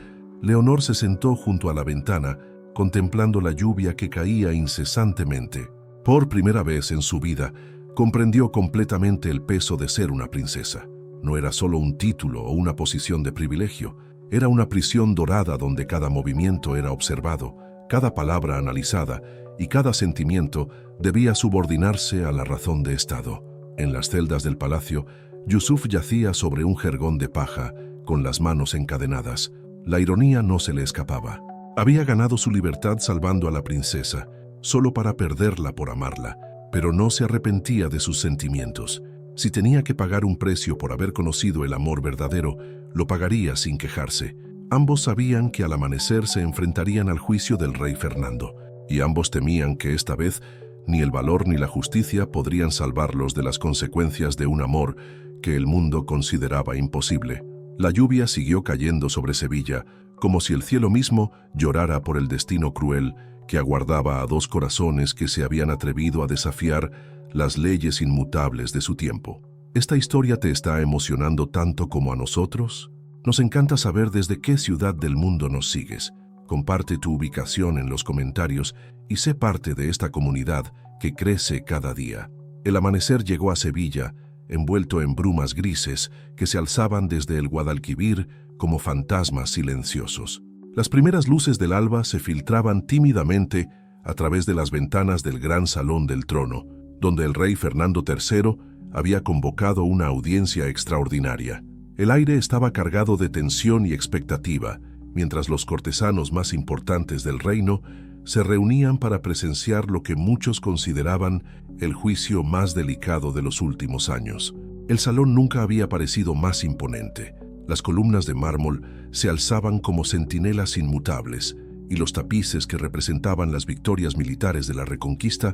Leonor se sentó junto a la ventana, contemplando la lluvia que caía incesantemente. Por primera vez en su vida, comprendió completamente el peso de ser una princesa. No era solo un título o una posición de privilegio, era una prisión dorada donde cada movimiento era observado, cada palabra analizada y cada sentimiento debía subordinarse a la razón de Estado. En las celdas del palacio, Yusuf yacía sobre un jergón de paja, con las manos encadenadas. La ironía no se le escapaba. Había ganado su libertad salvando a la princesa, solo para perderla por amarla, pero no se arrepentía de sus sentimientos. Si tenía que pagar un precio por haber conocido el amor verdadero, lo pagaría sin quejarse. Ambos sabían que al amanecer se enfrentarían al juicio del rey Fernando, y ambos temían que esta vez ni el valor ni la justicia podrían salvarlos de las consecuencias de un amor que el mundo consideraba imposible. La lluvia siguió cayendo sobre Sevilla, como si el cielo mismo llorara por el destino cruel que aguardaba a dos corazones que se habían atrevido a desafiar las leyes inmutables de su tiempo. ¿Esta historia te está emocionando tanto como a nosotros? Nos encanta saber desde qué ciudad del mundo nos sigues. Comparte tu ubicación en los comentarios y sé parte de esta comunidad que crece cada día. El amanecer llegó a Sevilla, envuelto en brumas grises que se alzaban desde el Guadalquivir como fantasmas silenciosos. Las primeras luces del alba se filtraban tímidamente a través de las ventanas del gran salón del trono, donde el rey Fernando III había convocado una audiencia extraordinaria. El aire estaba cargado de tensión y expectativa, mientras los cortesanos más importantes del reino se reunían para presenciar lo que muchos consideraban el juicio más delicado de los últimos años. El salón nunca había parecido más imponente. Las columnas de mármol se alzaban como centinelas inmutables, y los tapices que representaban las victorias militares de la Reconquista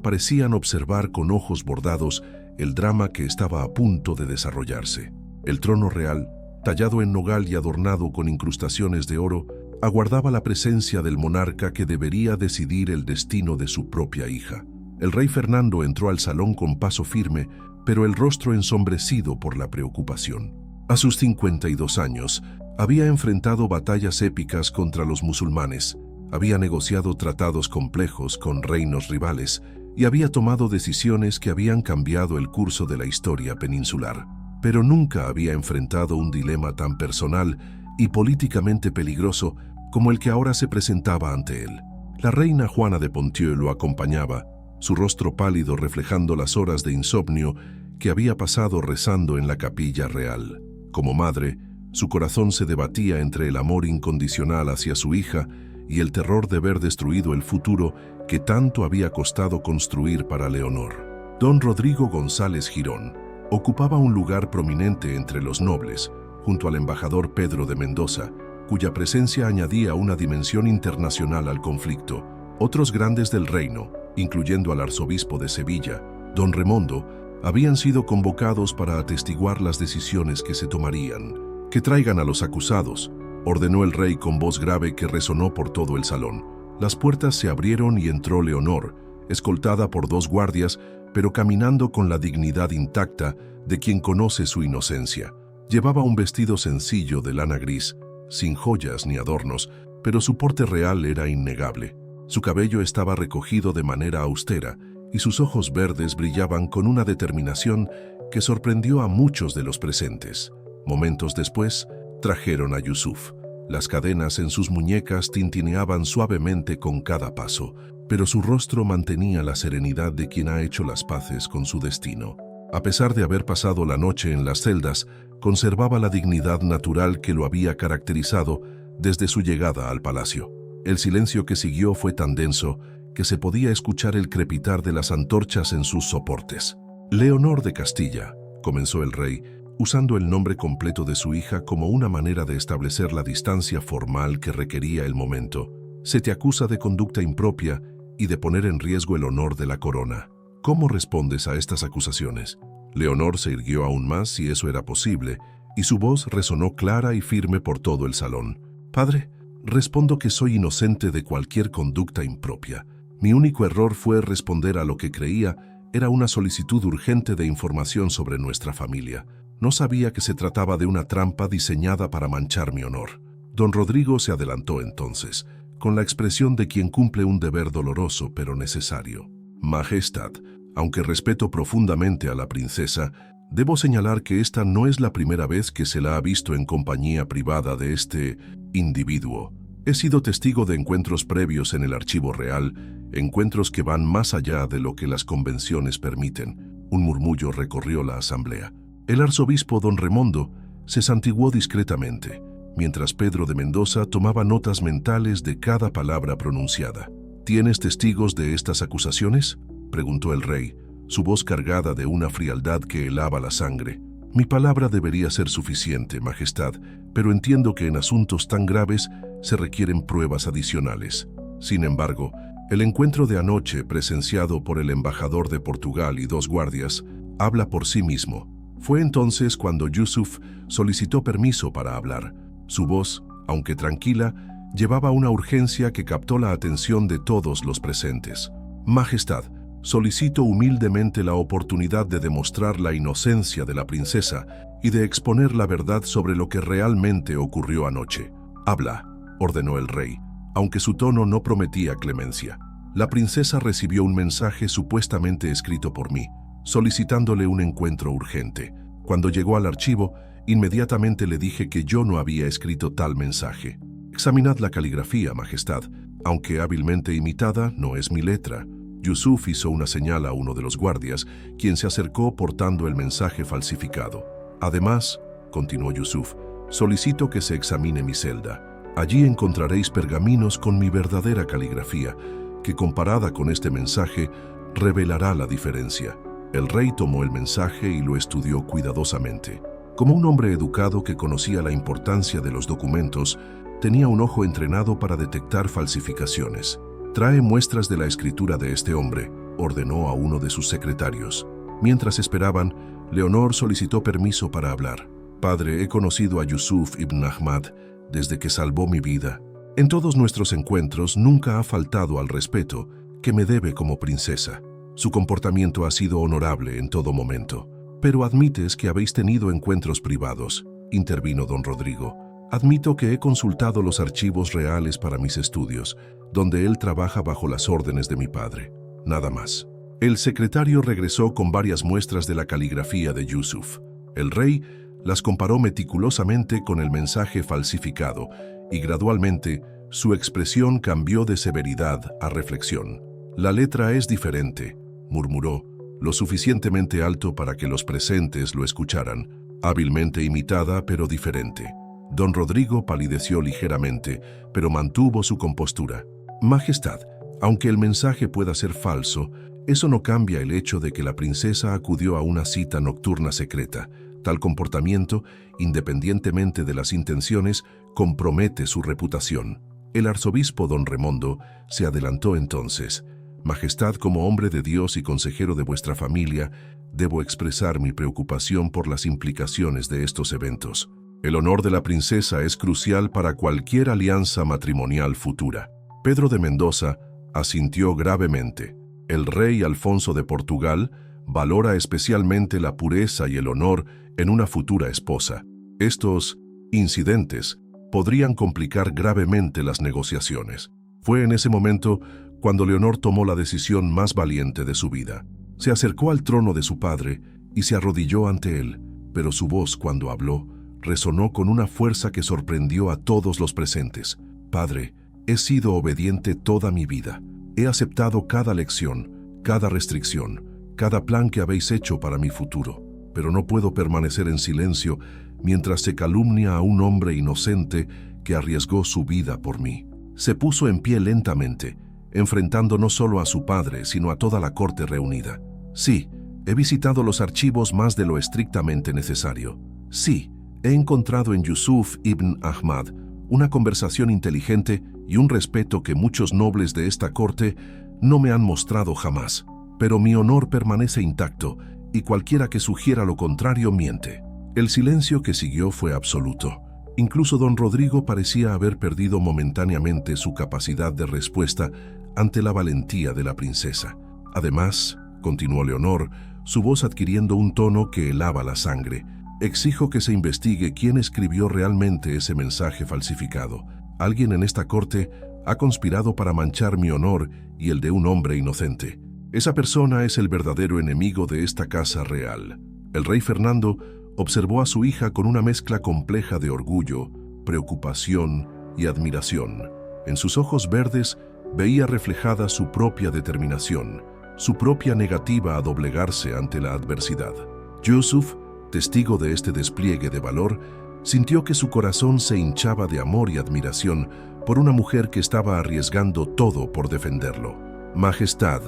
parecían observar con ojos bordados el drama que estaba a punto de desarrollarse. El trono real, tallado en nogal y adornado con incrustaciones de oro, aguardaba la presencia del monarca que debería decidir el destino de su propia hija. El rey Fernando entró al salón con paso firme, pero el rostro ensombrecido por la preocupación. A sus 52 años, había enfrentado batallas épicas contra los musulmanes, había negociado tratados complejos con reinos rivales y había tomado decisiones que habían cambiado el curso de la historia peninsular. Pero nunca había enfrentado un dilema tan personal y políticamente peligroso como el que ahora se presentaba ante él. La reina Juana de Ponthieu lo acompañaba, su rostro pálido reflejando las horas de insomnio que había pasado rezando en la capilla real. Como madre, su corazón se debatía entre el amor incondicional hacia su hija y el terror de ver destruido el futuro que tanto había costado construir para Leonor. Don Rodrigo González Girón ocupaba un lugar prominente entre los nobles, junto al embajador Pedro de Mendoza, cuya presencia añadía una dimensión internacional al conflicto. Otros grandes del reino, incluyendo al arzobispo de Sevilla, don Remondo, habían sido convocados para atestiguar las decisiones que se tomarían. «Que traigan a los acusados», ordenó el rey con voz grave que resonó por todo el salón. Las puertas se abrieron y entró Leonor, escoltada por 2 guardias, pero caminando con la dignidad intacta de quien conoce su inocencia. Llevaba un vestido sencillo de lana gris, sin joyas ni adornos, pero su porte real era innegable. Su cabello estaba recogido de manera austera y sus ojos verdes brillaban con una determinación que sorprendió a muchos de los presentes. Momentos después, trajeron a Yusuf. Las cadenas en sus muñecas tintineaban suavemente con cada paso, pero su rostro mantenía la serenidad de quien ha hecho las paces con su destino. A pesar de haber pasado la noche en las celdas, conservaba la dignidad natural que lo había caracterizado desde su llegada al palacio. El silencio que siguió fue tan denso que se podía escuchar el crepitar de las antorchas en sus soportes. «Leonor de Castilla», comenzó el rey, usando el nombre completo de su hija como una manera de establecer la distancia formal que requería el momento. «Se te acusa de conducta impropia y de poner en riesgo el honor de la corona. ¿Cómo respondes a estas acusaciones?» Leonor se irguió aún más si eso era posible, y su voz resonó clara y firme por todo el salón. «Padre, respondo que soy inocente de cualquier conducta impropia. Mi único error fue responder a lo que creía era una solicitud urgente de información sobre nuestra familia. No sabía que se trataba de una trampa diseñada para manchar mi honor». Don Rodrigo se adelantó entonces, con la expresión de quien cumple un deber doloroso pero necesario. «Majestad, aunque respeto profundamente a la princesa, debo señalar que esta no es la primera vez que se la ha visto en compañía privada de este individuo. He sido testigo de encuentros previos en el archivo real, encuentros que van más allá de lo que las convenciones permiten». Un murmullo recorrió la asamblea. El arzobispo don Remondo se santiguó discretamente, mientras Pedro de Mendoza tomaba notas mentales de cada palabra pronunciada. «¿Tienes testigos de estas acusaciones?», preguntó el rey, su voz cargada de una frialdad que helaba la sangre. «Mi palabra debería ser suficiente, Majestad, pero entiendo que en asuntos tan graves se requieren pruebas adicionales. Sin embargo, el encuentro de anoche, presenciado por el embajador de Portugal y 2 guardias, habla por sí mismo. Fue entonces cuando Yusuf solicitó permiso para hablar. Su voz, aunque tranquila, llevaba una urgencia que captó la atención de todos los presentes. «Majestad, solicito humildemente la oportunidad de demostrar la inocencia de la princesa y de exponer la verdad sobre lo que realmente ocurrió anoche». «Habla», ordenó el rey, aunque su tono no prometía clemencia. «La princesa recibió un mensaje supuestamente escrito por mí, solicitándole un encuentro urgente. Cuando llegó al archivo, inmediatamente le dije que yo no había escrito tal mensaje. Examinad la caligrafía, Majestad. Aunque hábilmente imitada, no es mi letra». Yusuf hizo una señal a uno de los guardias, quien se acercó portando el mensaje falsificado. «Además», continuó Yusuf, «solicito que se examine mi celda. Allí encontraréis pergaminos con mi verdadera caligrafía, que comparada con este mensaje, revelará la diferencia». El rey tomó el mensaje y lo estudió cuidadosamente. Como un hombre educado que conocía la importancia de los documentos, tenía un ojo entrenado para detectar falsificaciones. «Trae muestras de la escritura de este hombre», ordenó a uno de sus secretarios. Mientras esperaban, Leonor solicitó permiso para hablar. «Padre, he conocido a Yusuf ibn Ahmad desde que salvó mi vida. En todos nuestros encuentros nunca ha faltado al respeto que me debe como princesa. Su comportamiento ha sido honorable en todo momento». «Pero admites que habéis tenido encuentros privados», intervino don Rodrigo. «Admito que he consultado los archivos reales para mis estudios, donde él trabaja bajo las órdenes de mi padre. Nada más». El secretario regresó con varias muestras de la caligrafía de Yusuf. El rey las comparó meticulosamente con el mensaje falsificado y gradualmente su expresión cambió de severidad a reflexión. «La letra es diferente», murmuró, lo suficientemente alto para que los presentes lo escucharan. «Hábilmente imitada, pero diferente». Don Rodrigo palideció ligeramente, pero mantuvo su compostura. «Majestad, aunque el mensaje pueda ser falso, eso no cambia el hecho de que la princesa acudió a una cita nocturna secreta. Tal comportamiento, independientemente de las intenciones, compromete su reputación. El arzobispo don Remondo se adelantó entonces. Majestad, como hombre de Dios y consejero de vuestra familia, debo expresar mi preocupación por las implicaciones de estos eventos. El honor de la princesa es crucial para cualquier alianza matrimonial futura. Pedro de Mendoza asintió gravemente. El rey Alfonso de Portugal valora especialmente la pureza y el honor en una futura esposa. Estos incidentes podrían complicar gravemente las negociaciones. Fue en ese momento cuando Leonor tomó la decisión más valiente de su vida. Se acercó al trono de su padre y se arrodilló ante él, pero su voz, cuando habló, resonó con una fuerza que sorprendió a todos los presentes. Padre, he sido obediente toda mi vida. He aceptado cada lección, cada restricción, cada plan que habéis hecho para mi futuro, pero no puedo permanecer en silencio mientras se calumnia a un hombre inocente que arriesgó su vida por mí. Se puso en pie lentamente, enfrentando no solo a su padre, sino a toda la corte reunida. Sí, he visitado los archivos más de lo estrictamente necesario. Sí, he encontrado en Yusuf ibn Ahmad una conversación inteligente y un respeto que muchos nobles de esta corte no me han mostrado jamás. Pero mi honor permanece intacto y cualquiera que sugiera lo contrario miente. El silencio que siguió fue absoluto. Incluso don Rodrigo parecía haber perdido momentáneamente su capacidad de respuesta ante la valentía de la princesa. Además, continuó Leonor, su voz adquiriendo un tono que helaba la sangre, exijo que se investigue quién escribió realmente ese mensaje falsificado. Alguien en esta corte ha conspirado para manchar mi honor y el de un hombre inocente. Esa persona es el verdadero enemigo de esta casa real. El rey Fernando observó a su hija con una mezcla compleja de orgullo, preocupación y admiración. En sus ojos verdes veía reflejada su propia determinación, su propia negativa a doblegarse ante la adversidad. Yusuf, testigo de este despliegue de valor, sintió que su corazón se hinchaba de amor y admiración por una mujer que estaba arriesgando todo por defenderlo. Majestad,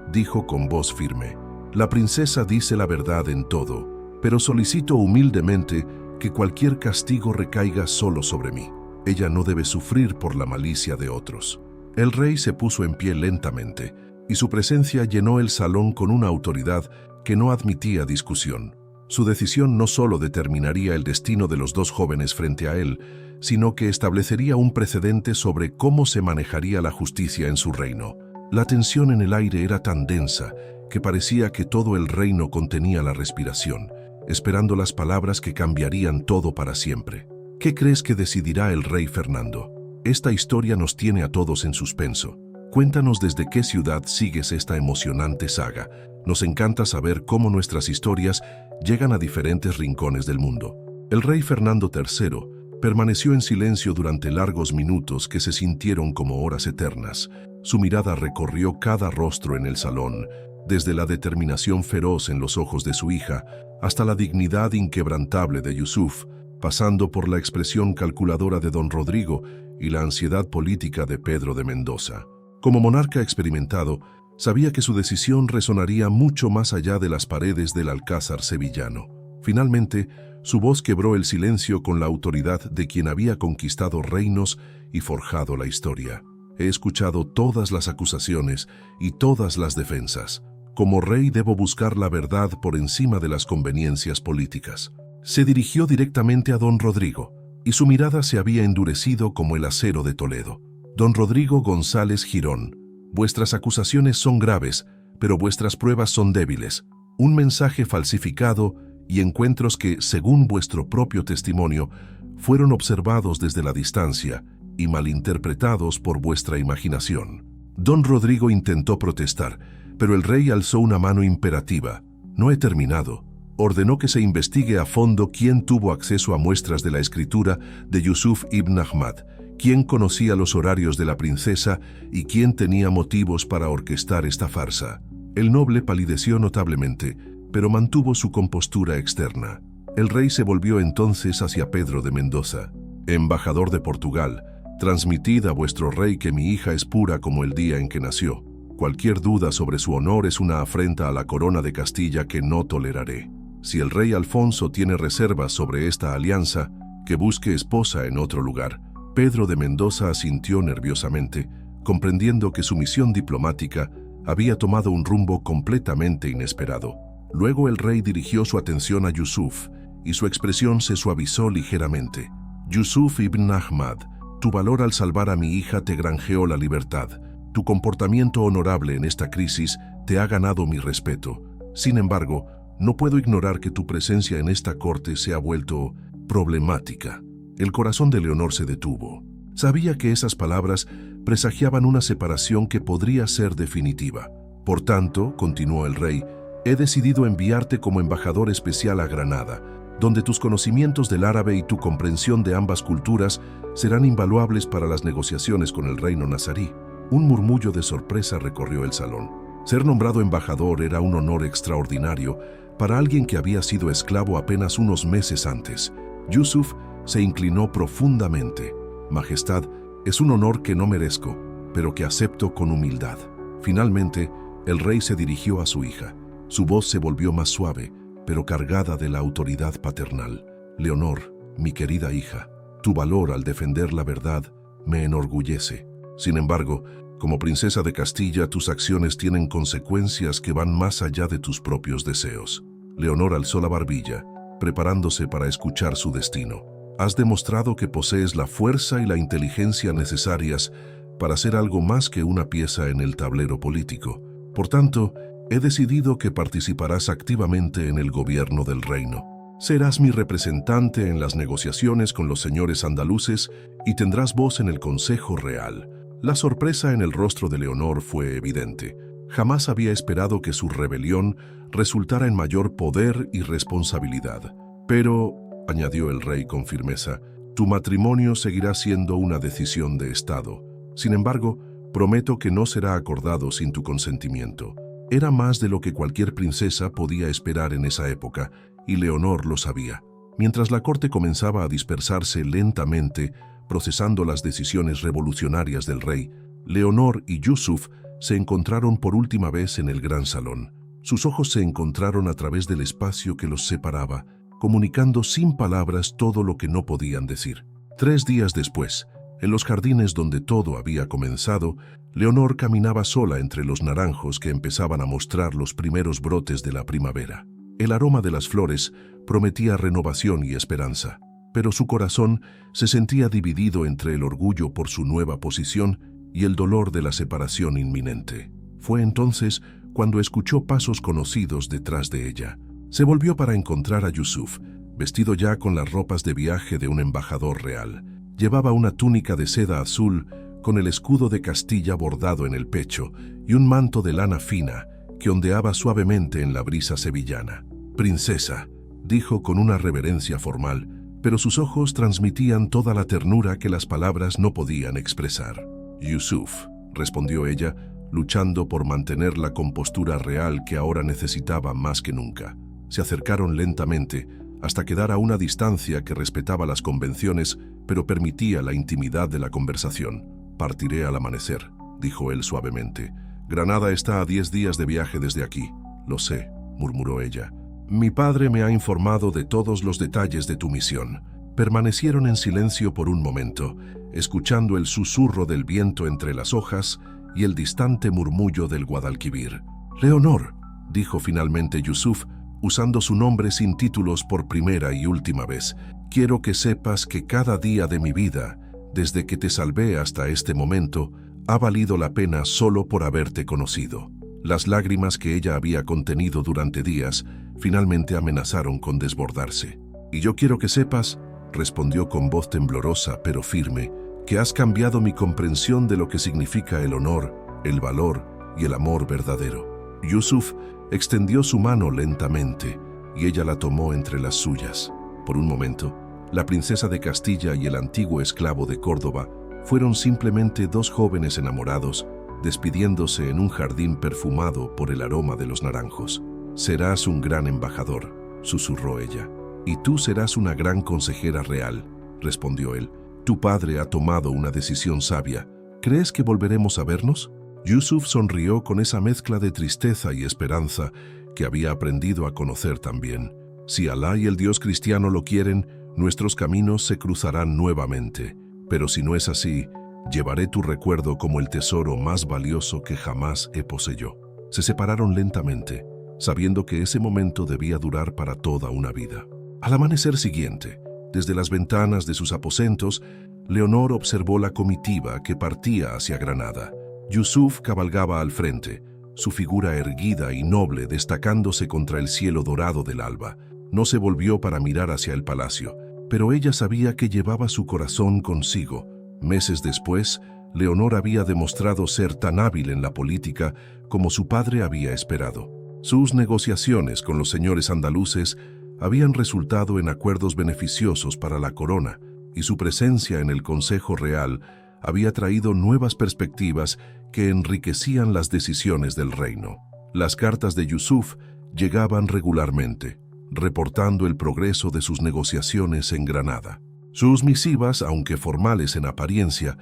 dijo con voz firme, la princesa dice la verdad en todo, pero solicito humildemente que cualquier castigo recaiga solo sobre mí. Ella no debe sufrir por la malicia de otros. El rey se puso en pie lentamente, y su presencia llenó el salón con una autoridad que no admitía discusión. Su decisión no solo determinaría el destino de los dos jóvenes frente a él, sino que establecería un precedente sobre cómo se manejaría la justicia en su reino. La tensión en el aire era tan densa que parecía que todo el reino contenía la respiración, esperando las palabras que cambiarían todo para siempre. ¿Qué crees que decidirá el rey Fernando? Esta historia nos tiene a todos en suspenso. Cuéntanos desde qué ciudad sigues esta emocionante saga. Nos encanta saber cómo nuestras historias llegan a diferentes rincones del mundo. El rey Fernando III permaneció en silencio durante largos minutos que se sintieron como horas eternas. Su mirada recorrió cada rostro en el salón, desde la determinación feroz en los ojos de su hija hasta la dignidad inquebrantable de Yusuf, pasando por la expresión calculadora de don Rodrigo y la ansiedad política de Pedro de Mendoza. Como monarca experimentado, sabía que su decisión resonaría mucho más allá de las paredes del alcázar sevillano. Finalmente, su voz quebró el silencio con la autoridad de quien había conquistado reinos y forjado la historia. He escuchado todas las acusaciones y todas las defensas. Como rey debo buscar la verdad por encima de las conveniencias políticas. Se dirigió directamente a don Rodrigo, y su mirada se había endurecido como el acero de Toledo. Don Rodrigo González Girón, vuestras acusaciones son graves, pero vuestras pruebas son débiles. Un mensaje falsificado y encuentros que, según vuestro propio testimonio, fueron observados desde la distancia y malinterpretados por vuestra imaginación. Don Rodrigo intentó protestar, pero el rey alzó una mano imperativa. No he terminado. Ordenó que se investigue a fondo quién tuvo acceso a muestras de la escritura de Yusuf ibn Ahmad, quién conocía los horarios de la princesa y quién tenía motivos para orquestar esta farsa. El noble palideció notablemente, pero mantuvo su compostura externa. El rey se volvió entonces hacia Pedro de Mendoza. Embajador de Portugal, transmitid a vuestro rey que mi hija es pura como el día en que nació. Cualquier duda sobre su honor es una afrenta a la corona de Castilla que no toleraré. Si el rey Alfonso tiene reservas sobre esta alianza, Que busque esposa en otro lugar. Pedro de Mendoza asintió nerviosamente, comprendiendo que su misión diplomática había tomado un rumbo completamente inesperado. Luego el rey dirigió su atención a Yusuf, y su expresión se suavizó ligeramente. Yusuf ibn Ahmad, tu valor al salvar a mi hija te granjeó la libertad. Tu comportamiento honorable en esta crisis te ha ganado mi respeto. Sin embargo, no puedo ignorar que tu presencia en esta corte se ha vuelto problemática. El corazón de Leonor se detuvo. Sabía que esas palabras presagiaban una separación que podría ser definitiva. Por tanto, continuó el rey, he decidido enviarte como embajador especial a Granada, donde tus conocimientos del árabe y tu comprensión de ambas culturas serán invaluables para las negociaciones con el reino nazarí. Un murmullo de sorpresa recorrió el salón. Ser nombrado embajador era un honor extraordinario para alguien que había sido esclavo apenas unos meses antes. Yusuf se inclinó profundamente. Majestad, es un honor que no merezco, pero que acepto con humildad. Finalmente, el rey se dirigió a su hija. Su voz se volvió más suave, pero cargada de la autoridad paternal. Leonor, mi querida hija, tu valor al defender la verdad me enorgullece. Sin embargo, como princesa de Castilla, tus acciones tienen consecuencias que van más allá de tus propios deseos. Leonor alzó la barbilla, preparándose para escuchar su destino. Has demostrado que posees la fuerza y la inteligencia necesarias para ser algo más que una pieza en el tablero político. Por tanto, he decidido que participarás activamente en el gobierno del reino. Serás mi representante en las negociaciones con los señores andaluces y tendrás voz en el Consejo Real. La sorpresa en el rostro de Leonor fue evidente. Jamás había esperado que su rebelión resultara en mayor poder y responsabilidad. Pero, añadió el rey con firmeza, tu matrimonio seguirá siendo una decisión de Estado. Sin embargo, prometo que no será acordado sin tu consentimiento. Era más de lo que cualquier princesa podía esperar en esa época, y Leonor lo sabía. Mientras la corte comenzaba a dispersarse lentamente, procesando las decisiones revolucionarias del rey, Leonor y Yusuf se encontraron por última vez en el gran salón. Sus ojos se encontraron a través del espacio que los separaba, comunicando sin palabras todo lo que no podían decir. 3 días después, en los jardines donde todo había comenzado, Leonor caminaba sola entre los naranjos que empezaban a mostrar los primeros brotes de la primavera. El aroma de las flores prometía renovación y esperanza, pero su corazón se sentía dividido entre el orgullo por su nueva posición y el dolor de la separación inminente. Fue entonces cuando escuchó pasos conocidos detrás de ella. Se volvió para encontrar a Yusuf, vestido ya con las ropas de viaje de un embajador real. Llevaba una túnica de seda azul con el escudo de Castilla bordado en el pecho y un manto de lana fina que ondeaba suavemente en la brisa sevillana. «Princesa», dijo con una reverencia formal, pero sus ojos transmitían toda la ternura que las palabras no podían expresar. «Yusuf», respondió ella, luchando por mantener la compostura real que ahora necesitaba más que nunca. Se acercaron lentamente, hasta quedar a una distancia que respetaba las convenciones, pero permitía la intimidad de la conversación. «Partiré al amanecer», dijo él suavemente. «Granada está a 10 días de viaje desde aquí». «Lo sé», murmuró ella. «Mi padre me ha informado de todos los detalles de tu misión». Permanecieron en silencio por un momento, escuchando el susurro del viento entre las hojas y el distante murmullo del Guadalquivir. «Leonor», dijo finalmente Yusuf, usando su nombre sin títulos por primera y última vez, «quiero que sepas que cada día de mi vida, desde que te salvé hasta este momento, ha valido la pena solo por haberte conocido». Las lágrimas que ella había contenido durante días finalmente amenazaron con desbordarse. «Y yo quiero que sepas», respondió con voz temblorosa pero firme, «que has cambiado mi comprensión de lo que significa el honor, el valor y el amor verdadero». Yusuf extendió su mano lentamente y ella la tomó entre las suyas. Por un momento, la princesa de Castilla y el antiguo esclavo de Córdoba fueron simplemente 2 jóvenes enamorados, despidiéndose en un jardín perfumado por el aroma de los naranjos. «Serás un gran embajador», susurró ella. «Y tú serás una gran consejera real», respondió él. «Tu padre ha tomado una decisión sabia. ¿Crees que volveremos a vernos?» Yusuf sonrió con esa mezcla de tristeza y esperanza que había aprendido a conocer también. «Si Alá y el Dios cristiano lo quieren, nuestros caminos se cruzarán nuevamente, pero si no es así, llevaré tu recuerdo como el tesoro más valioso que jamás he poseído. Se separaron lentamente, sabiendo que ese momento debía durar para toda una vida. Al amanecer siguiente, desde las ventanas de sus aposentos, Leonor observó la comitiva que partía hacia Granada. Yusuf cabalgaba al frente, su figura erguida y noble destacándose contra el cielo dorado del alba. No se volvió para mirar hacia el palacio, pero ella sabía que llevaba su corazón consigo. Meses después, Leonor había demostrado ser tan hábil en la política como su padre había esperado. Sus negociaciones con los señores andaluces habían resultado en acuerdos beneficiosos para la corona, y su presencia en el Consejo Real había traído nuevas perspectivas que enriquecían las decisiones del reino. Las cartas de Yusuf llegaban regularmente, reportando el progreso de sus negociaciones en Granada. Sus misivas, aunque formales en apariencia,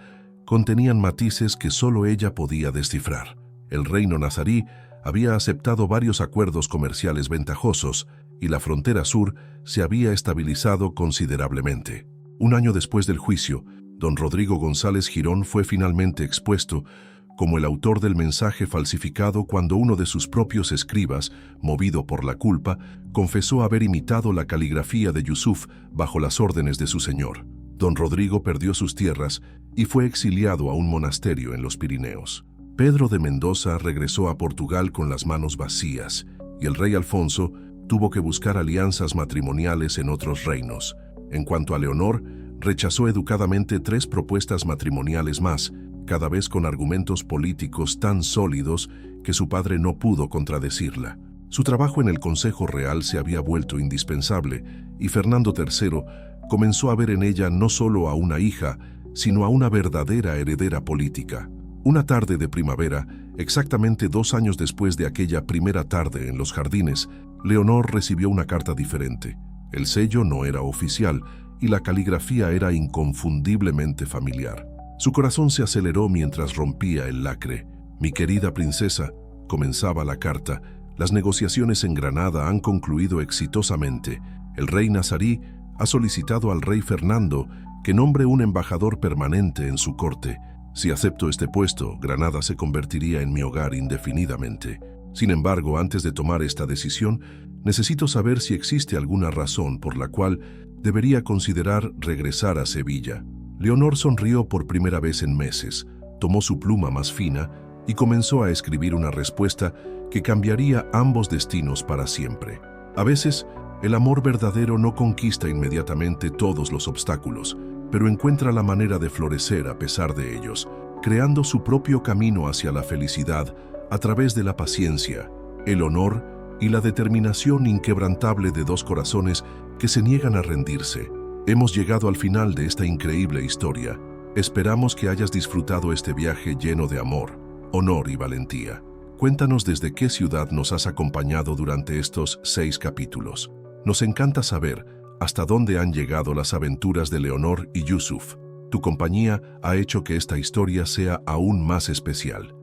contenían matices que solo ella podía descifrar. El reino nazarí había aceptado varios acuerdos comerciales ventajosos y la frontera sur se había estabilizado considerablemente. Un año después del juicio, don Rodrigo González Girón fue finalmente expuesto como el autor del mensaje falsificado cuando uno de sus propios escribas, movido por la culpa, confesó haber imitado la caligrafía de Yusuf bajo las órdenes de su señor. Don Rodrigo perdió sus tierras y fue exiliado a un monasterio en los Pirineos. Pedro de Mendoza regresó a Portugal con las manos vacías, y el rey Alfonso tuvo que buscar alianzas matrimoniales en otros reinos. En cuanto a Leonor, rechazó educadamente 3 propuestas matrimoniales más, cada vez con argumentos políticos tan sólidos que su padre no pudo contradecirla. Su trabajo en el Consejo Real se había vuelto indispensable, y Fernando III comenzó a ver en ella no solo a una hija, sino a una verdadera heredera política. Una tarde de primavera, exactamente 2 años después de aquella primera tarde en los jardines, Leonor recibió una carta diferente. El sello no era oficial y la caligrafía era inconfundiblemente familiar. Su corazón se aceleró mientras rompía el lacre. «Mi querida princesa», comenzaba la carta, «las negociaciones en Granada han concluido exitosamente. El rey nazarí ha solicitado al rey Fernando que nombre un embajador permanente en su corte. Si acepto este puesto, Granada se convertiría en mi hogar indefinidamente. Sin embargo, antes de tomar esta decisión, necesito saber si existe alguna razón por la cual debería considerar regresar a Sevilla». Leonor sonrió por primera vez en meses, tomó su pluma más fina y comenzó a escribir una respuesta que cambiaría ambos destinos para siempre. A veces, el amor verdadero no conquista inmediatamente todos los obstáculos, pero encuentra la manera de florecer a pesar de ellos, creando su propio camino hacia la felicidad a través de la paciencia, el honor y la determinación inquebrantable de 2 corazones que se niegan a rendirse. Hemos llegado al final de esta increíble historia. Esperamos que hayas disfrutado este viaje lleno de amor, honor y valentía. Cuéntanos desde qué ciudad nos has acompañado durante estos 6 capítulos. Nos encanta saber hasta dónde han llegado las aventuras de Leonor y Yusuf. Tu compañía ha hecho que esta historia sea aún más especial.